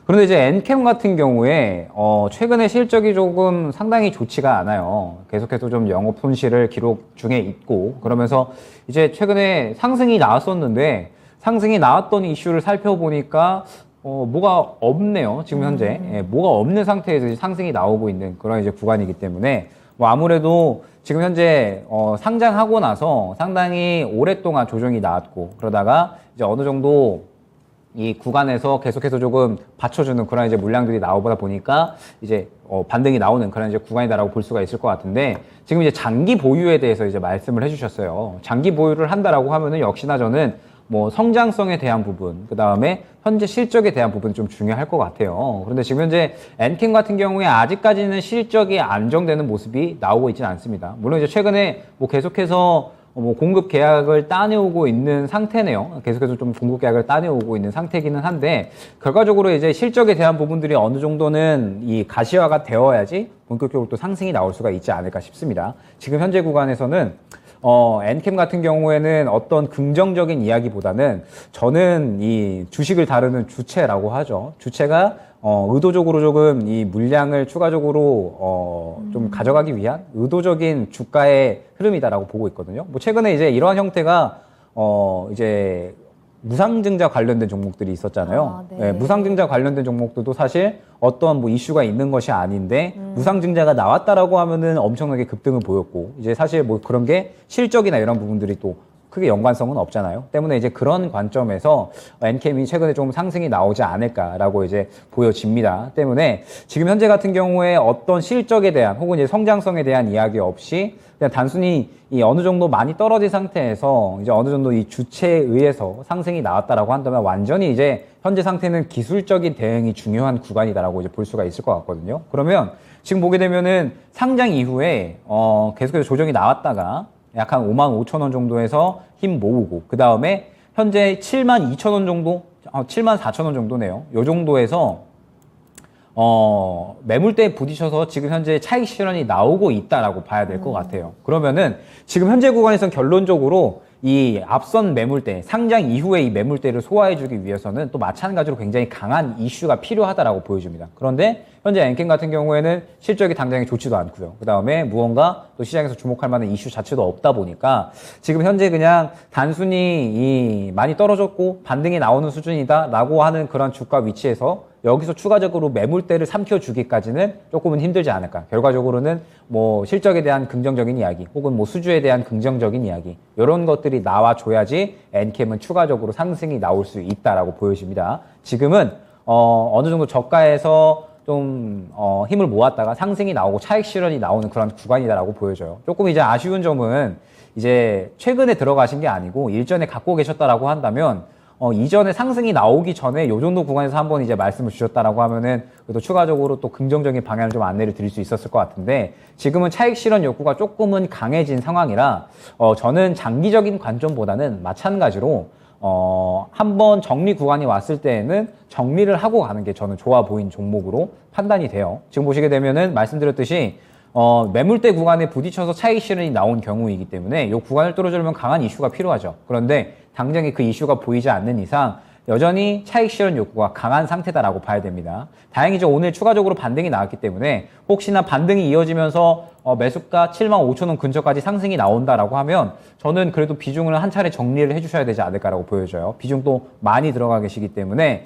그런데 이제 엔캠 같은 경우에 최근에 실적이 조금 상당히 좋지가 않아요. 계속해서 좀 영업 손실을 기록 중에 있고 그러면서 이제 최근에 상승이 나왔었는데 상승이 나왔던 이슈를 살펴보니까 뭐가 없네요. 지금 현재 뭐가 없는 상태에서 상승이 나오고 있는 그런 이제 구간이기 때문에 뭐 아무래도 지금 현재 상장하고 나서 상당히 오랫동안 조정이 나왔고 그러다가 이제 어느 정도 이 구간에서 계속해서 조금 받쳐주는 그런 이제 물량들이 나오다 보니까 이제 반등이 나오는 그런 이제 구간이다라고 볼 수가 있을 것 같은데 지금 이제 장기 보유에 대해서 이제 말씀을 해주셨어요. 장기 보유를 한다라고 하면은 역시나 저는 뭐 성장성에 대한 부분, 그 다음에 현재 실적에 대한 부분이 좀 중요할 것 같아요. 그런데 지금 현재 엔캠 같은 경우에 아직까지는 실적이 안정되는 모습이 나오고 있지는 않습니다. 물론 이제 최근에 뭐 계속해서 뭐 공급 계약을 따내오고 있는 상태네요. 계속해서 좀 공급 계약을 따내오고 있는 상태이기는 한데 결과적으로 이제 실적에 대한 부분들이 어느 정도는 이 가시화가 되어야지 본격적으로 또 상승이 나올 수가 있지 않을까 싶습니다. 지금 현재 구간에서는 엔캠 같은 경우에는 어떤 긍정적인 이야기보다는 저는 이 주식을 다루는 주체라고 하죠. 주체가 의도적으로 조금 이 물량을 추가적으로 좀 가져가기 위한 의도적인 주가의 흐름이다라고 보고 있거든요. 뭐 최근에 이제 이러한 형태가 이제 무상증자 관련된 종목들이 있었잖아요. 네. 네, 무상증자 관련된 종목들도 사실 어떤 뭐 이슈가 있는 것이 아닌데 무상증자가 나왔다라고 하면은 엄청나게 급등을 보였고 이제 사실 뭐 그런 게 실적이나 이런 부분들이 또 크게 연관성은 없잖아요. 때문에 이제 그런 관점에서 엔캠이 최근에 좀 상승이 나오지 않을까라고 이제 보여집니다. 때문에 지금 현재 같은 경우에 어떤 실적에 대한 혹은 이제 성장성에 대한 이야기 없이 그냥 단순히 이 어느 정도 많이 떨어진 상태에서 이제 어느 정도 이 주체에 의해서 상승이 나왔다라고 한다면 완전히 이제 현재 상태는 기술적인 대응이 중요한 구간이다라고 이제 볼 수가 있을 것 같거든요. 그러면 지금 보게 되면은 상장 이후에 계속해서 조정이 나왔다가 약 한 55,000원 정도에서 힘 모으고 그 다음에 현재 72,000원 정도, 74,000원 정도네요. 요 정도에서 매물대에 부딪혀서 지금 현재 차익 실현이 나오고 있다라고 봐야 될 것 같아요. 그러면은 지금 현재 구간에서는 결론적으로 이 앞선 매물대, 상장 이후에 이 매물대를 소화해주기 위해서는 또 마찬가지로 굉장히 강한 이슈가 필요하다라고 보여집니다. 그런데 현재 엔캠 같은 경우에는 실적이 당장에 좋지도 않고요. 그 다음에 무언가 또 시장에서 주목할 만한 이슈 자체도 없다 보니까 지금 현재 그냥 단순히 이 많이 떨어졌고 반등이 나오는 수준이다라고 하는 그런 주가 위치에서 여기서 추가적으로 매물대를 삼켜주기까지는 조금은 힘들지 않을까. 결과적으로는 뭐 실적에 대한 긍정적인 이야기 혹은 뭐 수주에 대한 긍정적인 이야기 이런 것들이 나와줘야지 엔캠은 추가적으로 상승이 나올 수 있다라고 보여집니다. 지금은 어느 정도 저가에서 좀 힘을 모았다가 상승이 나오고 차익 실현이 나오는 그런 구간이다라고 보여져요. 조금 이제 아쉬운 점은 이제 최근에 들어가신 게 아니고 일전에 갖고 계셨다라고 한다면 이전에 상승이 나오기 전에 요 정도 구간에서 한번 이제 말씀을 주셨다라고 하면은 그래도 추가적으로 또 긍정적인 방향을 좀 안내를 드릴 수 있었을 것 같은데 지금은 차익 실현 욕구가 조금은 강해진 상황이라 저는 장기적인 관점보다는 마찬가지로 한번 정리 구간이 왔을 때에는 정리를 하고 가는 게 저는 좋아 보인 종목으로 판단이 돼요. 지금 보시게 되면은 말씀드렸듯이 매물대 구간에 부딪혀서 차익 실현이 나온 경우이기 때문에 이 구간을 뚫어주려면 강한 이슈가 필요하죠. 그런데 당장에 그 이슈가 보이지 않는 이상 여전히 차익 실현 욕구가 강한 상태다라고 봐야 됩니다. 다행이죠. 오늘 추가적으로 반등이 나왔기 때문에 혹시나 반등이 이어지면서 매수가 75,000원 근처까지 상승이 나온다라고 하면 저는 그래도 비중을 한 차례 정리를 해주셔야 되지 않을까라고 보여져요. 비중도 많이 들어가 계시기 때문에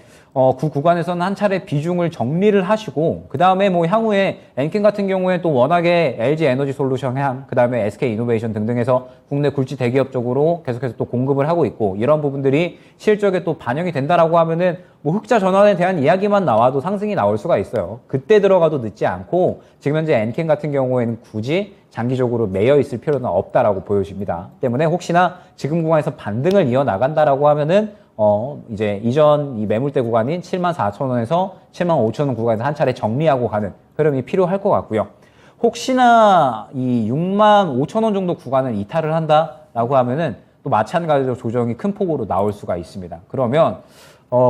그 구간에서는 한 차례 비중을 정리를 하시고 그 다음에 뭐 향후에 엔캠 같은 경우에 또 워낙에 LG 에너지 솔루션 그 다음에 SK 이노베이션 등등해서 국내 굴지 대기업 쪽으로 계속해서 또 공급을 하고 있고 이런 부분들이 실적에 또 반영이 된다라고 하면은 뭐 흑자 전환에 대한 이야기만 나와도 상승이 나올 수가 있어요. 그때 들어가도 늦지 않고 지금 현재 엔캠 같은 경우에는 굳이 장기적으로 매여 있을 필요는 없다라고 보여집니다. 때문에 혹시나 지금 구간에서 반등을 이어나간다라고 하면은 이제 이전 이 매물대 구간인 74,000원에서 75,000원 구간에서 한 차례 정리하고 가는 흐름이 필요할 것 같고요. 혹시나 이 65,000원 정도 구간을 이탈을 한다라고 하면은 또 마찬가지로 조정이 큰 폭으로 나올 수가 있습니다. 그러면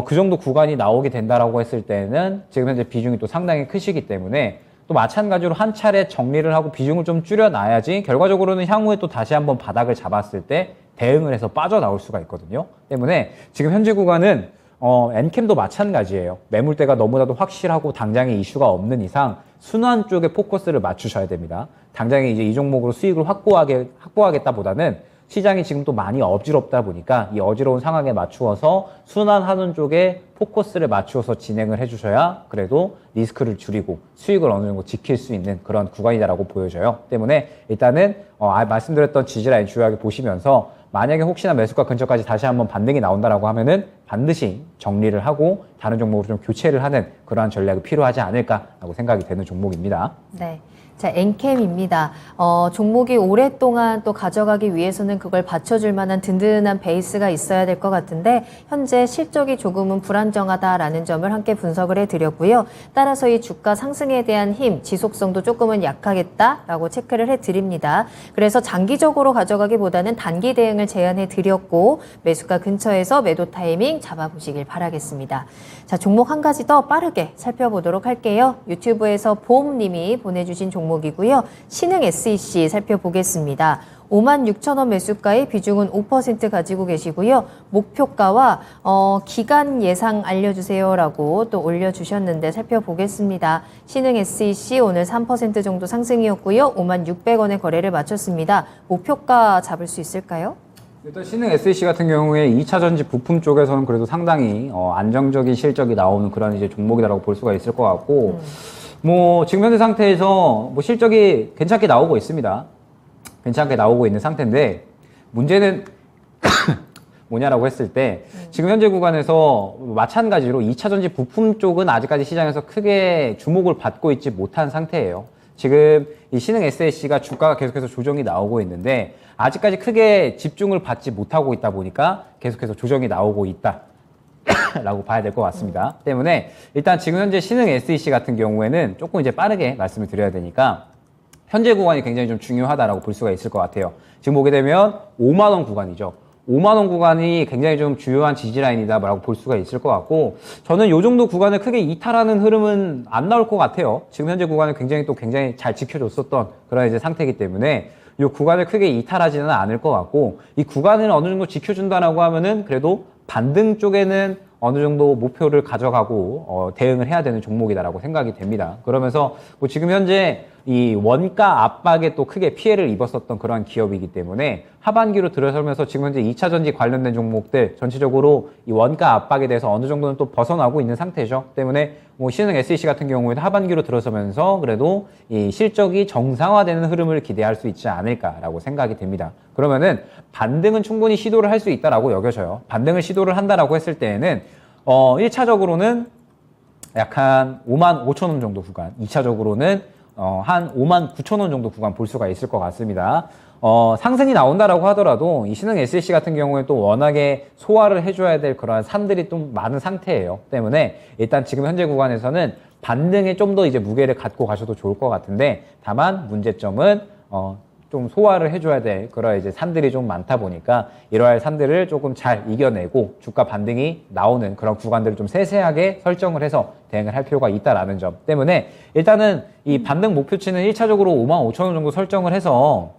그 정도 구간이 나오게 된다라고 했을 때는 지금 현재 비중이 또 상당히 크시기 때문에 또 마찬가지로 한 차례 정리를 하고 비중을 좀 줄여놔야지 결과적으로는 향후에 또 다시 한번 바닥을 잡았을 때 대응을 해서 빠져나올 수가 있거든요. 때문에 지금 현재 구간은 엔캠도 마찬가지예요. 매물대가 너무나도 확실하고 당장에 이슈가 없는 이상 순환 쪽에 포커스를 맞추셔야 됩니다. 당장에 이제 이 종목으로 수익을 확보하겠다 보다는 시장이 지금 또 많이 어지럽다 보니까 이 어지러운 상황에 맞추어서 순환하는 쪽에 포커스를 맞추어서 진행을 해주셔야 그래도 리스크를 줄이고 수익을 어느 정도 지킬 수 있는 그런 구간이다라고 보여져요. 때문에 일단은 말씀드렸던 지지라인 주요하게 보시면서 만약에 혹시나 매수가 근처까지 다시 한번 반등이 나온다라고 하면은 반드시 정리를 하고 다른 종목으로 좀 교체를 하는 그러한 전략이 필요하지 않을까라고 생각이 되는 종목입니다. 네. 자, 엔캠입니다. 종목이 오랫동안 또 가져가기 위해서는 그걸 받쳐줄 만한 든든한 베이스가 있어야 될 것 같은데 현재 실적이 조금은 불안정하다라는 점을 함께 분석을 해드렸고요. 따라서 이 주가 상승에 대한 힘, 지속성도 조금은 약하겠다라고 체크를 해드립니다. 그래서 장기적으로 가져가기보다는 단기 대응을 제안해드렸고 매수가 근처에서 매도 타이밍 잡아보시길 바라겠습니다. 자, 종목 한 가지 더 빠르게 살펴보도록 할게요. 유튜브에서 봄님이 보내주신 종목이고요. 신흥 SEC 살펴보겠습니다. 56,000원 매수가의 비중은 5% 가지고 계시고요. 목표가와 기간 예상 알려주세요라고 또 올려주셨는데 살펴보겠습니다. 신흥 SEC 오늘 3% 정도 상승이었고요. 56,600원에 거래를 마쳤습니다. 목표가 잡을 수 있을까요? 일단 신흥 SEC 같은 경우에 2차 전지 부품 쪽에서는 그래도 상당히 안정적인 실적이 나오는 그런 이제 종목이라고 볼 수가 있을 것 같고 뭐 지금 현재 상태에서 뭐 실적이 괜찮게 나오고 있습니다. 괜찮게 나오고 있는 상태인데 문제는 뭐냐라고 했을 때 지금 현재 구간에서 마찬가지로 2차 전지 부품 쪽은 아직까지 시장에서 크게 주목을 받고 있지 못한 상태예요. 지금 이 신흥 SSC가 주가가 계속해서 조정이 나오고 있는데 아직까지 크게 집중을 받지 못하고 있다 보니까 계속해서 조정이 나오고 있다. 라고 봐야 될 것 같습니다. 때문에 일단 지금 현재 신흥 SEC 같은 경우에는 조금 이제 빠르게 말씀을 드려야 되니까 현재 구간이 굉장히 좀 중요하다라고 볼 수가 있을 것 같아요. 지금 보게 되면 5만 원 구간이죠. 5만 원 구간이 굉장히 좀 주요한 지지 라인이다라고 볼 수가 있을 것 같고 저는 이 정도 구간을 크게 이탈하는 흐름은 안 나올 것 같아요. 지금 현재 구간은 굉장히 잘 지켜줬었던 그런 이제 상태이기 때문에 이 구간을 크게 이탈하지는 않을 것 같고 이 구간을 어느 정도 지켜준다라고 하면은 그래도 반등 쪽에는 어느 정도 목표를 가져가고 대응을 해야 되는 종목이다라고 생각이 됩니다. 그러면서 뭐 지금 현재 이 원가 압박에 또 크게 피해를 입었었던 그러한 기업이기 때문에 하반기로 들어서면서 지금 현재 2차 전지 관련된 종목들 전체적으로 이 원가 압박에 대해서 어느 정도는 또 벗어나고 있는 상태죠. 때문에 뭐 신흥 SEC 같은 경우에는 하반기로 들어서면서 그래도 이 실적이 정상화되는 흐름을 기대할 수 있지 않을까라고 생각이 됩니다. 그러면은 반등은 충분히 시도를 할 수 있다라고 여겨져요. 반등을 시도를 한다라고 했을 때에는 1차적으로는 약간 5만 5천 원 정도 구간, 2차적으로는 한 5만 9천 원 정도 구간 볼 수가 있을 것 같습니다. 상승이 나온다라고 하더라도 이 신흥 SSC 같은 경우에 또 워낙에 소화를 해줘야 될 그러한 산들이 좀 많은 상태예요. 때문에 일단 지금 현재 구간에서는 반등에 좀 더 이제 무게를 갖고 가셔도 좋을 것 같은데 다만 문제점은 좀 소화를 해줘야 될 그런 이제 산들이 좀 많다 보니까 이러한 산들을 조금 잘 이겨내고 주가 반등이 나오는 그런 구간들을 좀 세세하게 설정을 해서 대응을 할 필요가 있다라는 점 때문에 일단은 이 반등 목표치는 1차적으로 5만 5천 원 정도 설정을 해서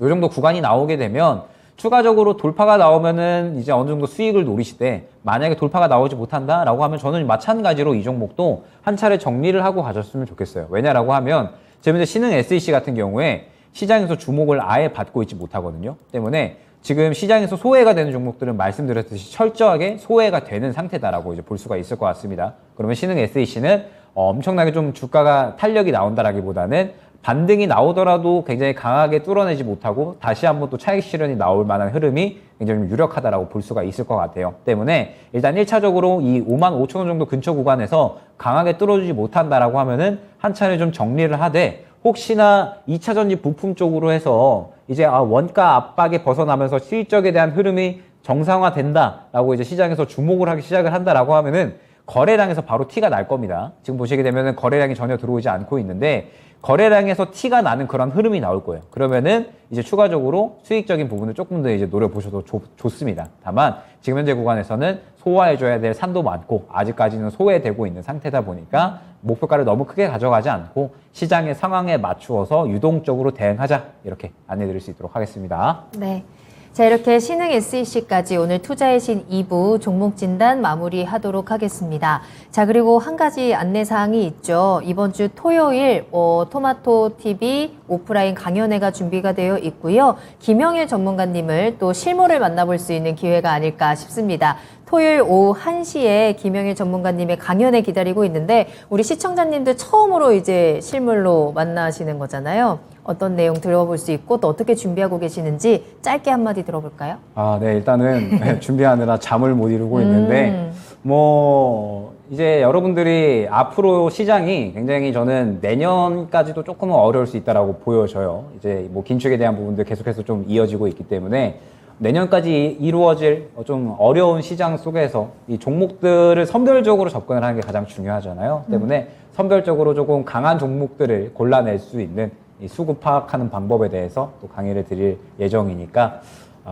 이 정도 구간이 나오게 되면 추가적으로 돌파가 나오면은 이제 어느 정도 수익을 노리시되 만약에 돌파가 나오지 못한다라고 하면 저는 마찬가지로 이 종목도 한 차례 정리를 하고 가셨으면 좋겠어요. 왜냐라고 하면 지금 이제 신흥 SEC 같은 경우에 시장에서 주목을 아예 받고 있지 못하거든요. 때문에 지금 시장에서 소외가 되는 종목들은 말씀드렸듯이 철저하게 소외가 되는 상태다라고 이제 볼 수가 있을 것 같습니다. 그러면 신흥 SEC는 엄청나게 좀 주가가 탄력이 나온다라기보다는 반등이 나오더라도 굉장히 강하게 뚫어내지 못하고 다시 한번 또 차익 실현이 나올 만한 흐름이 굉장히 좀 유력하다라고 볼 수가 있을 것 같아요. 때문에 일단 1차적으로 이 5만 5천 원 정도 근처 구간에서 강하게 뚫어주지 못한다라고 하면은 한 차례 좀 정리를 하되 혹시나 2차 전지 부품 쪽으로 해서 이제 원가 압박에 벗어나면서 실적에 대한 흐름이 정상화된다라고 이제 시장에서 주목을 하기 시작을 한다라고 하면은 거래량에서 바로 티가 날 겁니다. 지금 보시게 되면은 거래량이 전혀 들어오지 않고 있는데 거래량에서 티가 나는 그런 흐름이 나올 거예요. 그러면은 이제 추가적으로 수익적인 부분을 조금 더 이제 노려보셔도 좋습니다. 다만 지금 현재 구간에서는 소화해줘야 될 산도 많고 아직까지는 소외되고 있는 상태다 보니까 목표가를 너무 크게 가져가지 않고 시장의 상황에 맞추어서 유동적으로 대응하자 이렇게 안내드릴 수 있도록 하겠습니다. 네. 자, 이렇게 신흥 SEC까지 오늘 투자의 신 2부 종목 진단 마무리하도록 하겠습니다. 자, 그리고 한 가지 안내사항이 있죠. 이번 주 토요일 토마토 TV 오프라인 강연회가 준비가 되어 있고요. 김영일 전문가님을 또 실물을 만나볼 수 있는 기회가 아닐까 싶습니다. 토요일 오후 1시에 김영일 전문가님의 강연회 기다리고 있는데 우리 시청자님들 처음으로 이제 실물로 만나시는 거잖아요. 어떤 내용 들어볼 수 있고 또 어떻게 준비하고 계시는지 짧게 한마디 들어볼까요? 네, 일단은 준비하느라 잠을 못 이루고 있는데 뭐 이제 여러분들이 앞으로 시장이 굉장히 저는 내년까지도 조금은 어려울 수 있다라고 보여져요. 이제 뭐 긴축에 대한 부분들 계속해서 좀 이어지고 있기 때문에 내년까지 이루어질 좀 어려운 시장 속에서 이 종목들을 선별적으로 접근을 하는 게 가장 중요하잖아요. 때문에 선별적으로 조금 강한 종목들을 골라낼 수 있는 이 수급 파악하는 방법에 대해서 또 강의를 드릴 예정이니까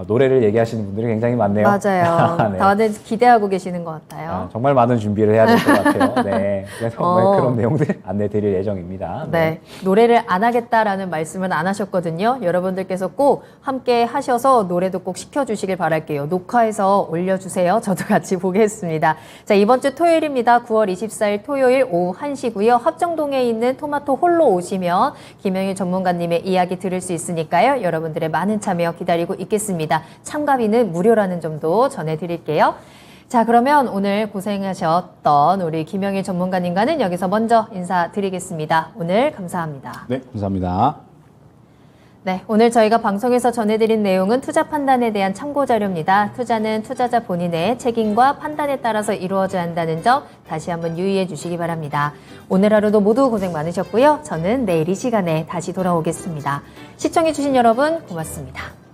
노래를 얘기하시는 분들이 굉장히 많네요. 맞아요. 네. 다들 기대하고 계시는 것 같아요. 정말 많은 준비를 해야 될 것 같아요. 네. 그래서 그런 내용들 안내 드릴 예정입니다. 네. 노래를 안 하겠다라는 말씀은 안 하셨거든요. 여러분들께서 꼭 함께 하셔서 노래도 꼭 시켜주시길 바랄게요. 녹화해서 올려주세요. 저도 같이 보겠습니다. 자, 이번 주 토요일입니다. 9월 24일 토요일 오후 1시고요. 합정동에 있는 토마토 홀로 오시면 김영일 전문가님의 이야기 들을 수 있으니까요. 여러분들의 많은 참여 기다리고 있겠습니다. 참가비는 무료라는 점도 전해드릴게요. 자, 그러면 오늘 고생하셨던 우리 김영일 전문가님과는 여기서 먼저 인사드리겠습니다. 오늘 감사합니다. 네, 감사합니다. 네, 오늘 저희가 방송에서 전해드린 내용은 투자 판단에 대한 참고 자료입니다. 투자는 투자자 본인의 책임과 판단에 따라서 이루어져야 한다는 점 다시 한번 유의해 주시기 바랍니다. 오늘 하루도 모두 고생 많으셨고요. 저는 내일 이 시간에 다시 돌아오겠습니다. 시청해 주신 여러분 고맙습니다.